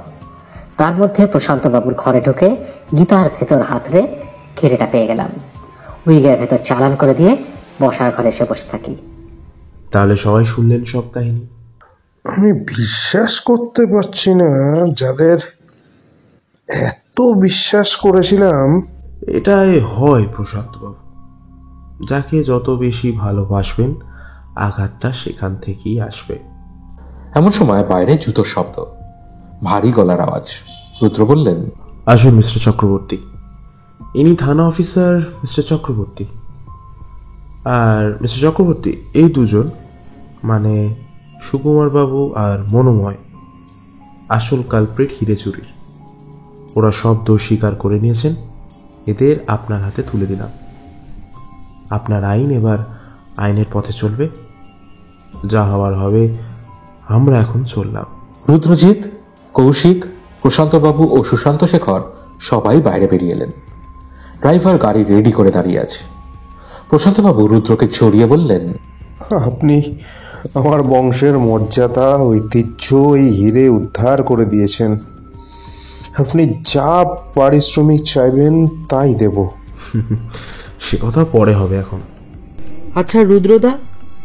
তার মধ্যে প্রশান্ত বাবুর ঘরে ঢুকে গীতার ভেতর হাতড়ে ঘিরেটা পেয়ে গেলাম। উইগের ভেতর চালান করে দিয়ে বসার ঘরে এসে বসে থাকি। তাহলে সবাই শুনলেন সব কাহিনী? আমি বিশ্বাস করতে পারছি না, যাদের এত বিশ্বাস করেছিলাম। এটাই হয় প্রশান্ত বাবু, যাকে যত বেশি ভালোবাসবেন আঘাতটা সেখান থেকেই আসবে। এমন সময় বাইরে জুতোর শব্দ, ভারী গলার আওয়াজ। রুদ্র বললেন, আসুন মিস্টার চক্রবর্তী, ইনি থানা অফিসার মিস্টার চক্রবর্তী। আর মিস্টার চক্রবর্তী, এই দুজন মানে সুকুমার বাবু আর মনোময় আসল কালপ্রিট হিরে চুরির। ওরা সব দোষ স্বীকার করে নিয়েছেন। এদের আপনার হাতে তুলে দিলাম। আপনার আইন এবার আইনের পথে চলবে, যা হওয়ার হবে। আমরা এখন চললাম। রুদ্রজিৎ, কৌশিক, প্রশান্তবাবু ও সুশান্ত শেখর সবাই বাইরে বেরিয়ে এলেন। ড্রাইভার গাড়ি রেডি করে দাঁড়িয়ে আছে। প্রশান্তবাবু রুদ্রকে জড়িয়ে বললেন, আপনি আমার বংশের মর্যাদা, ঐতিহ্য এই হিরে উদ্ধার করে দিয়েছেন। আপনি যা পারিশ্রমিক চাইবেন তাই দেব। সে কথা পরে হবে এখন। আচ্ছা রুদ্রদা,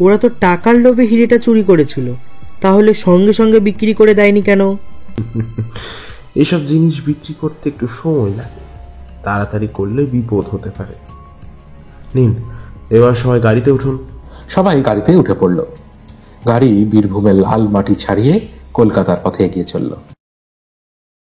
ওরা তো টাকার লোভে হিরেটা চুরি করেছিল, তাহলে সঙ্গে সঙ্গে বিক্রি করে দেয়নি কেন? এসব জিনিস বিক্রি করতে একটু সময় লাগে, তাড়াতাড়ি করলে বিপদ হতে পারে। নিন, এবার সবাই গাড়িতে উঠুন। সবাই গাড়িতে উঠে পড়ল। গাড়ি বীরভূমের লাল মাটি ছাড়িয়ে কলকাতার পথে এগিয়ে চলল।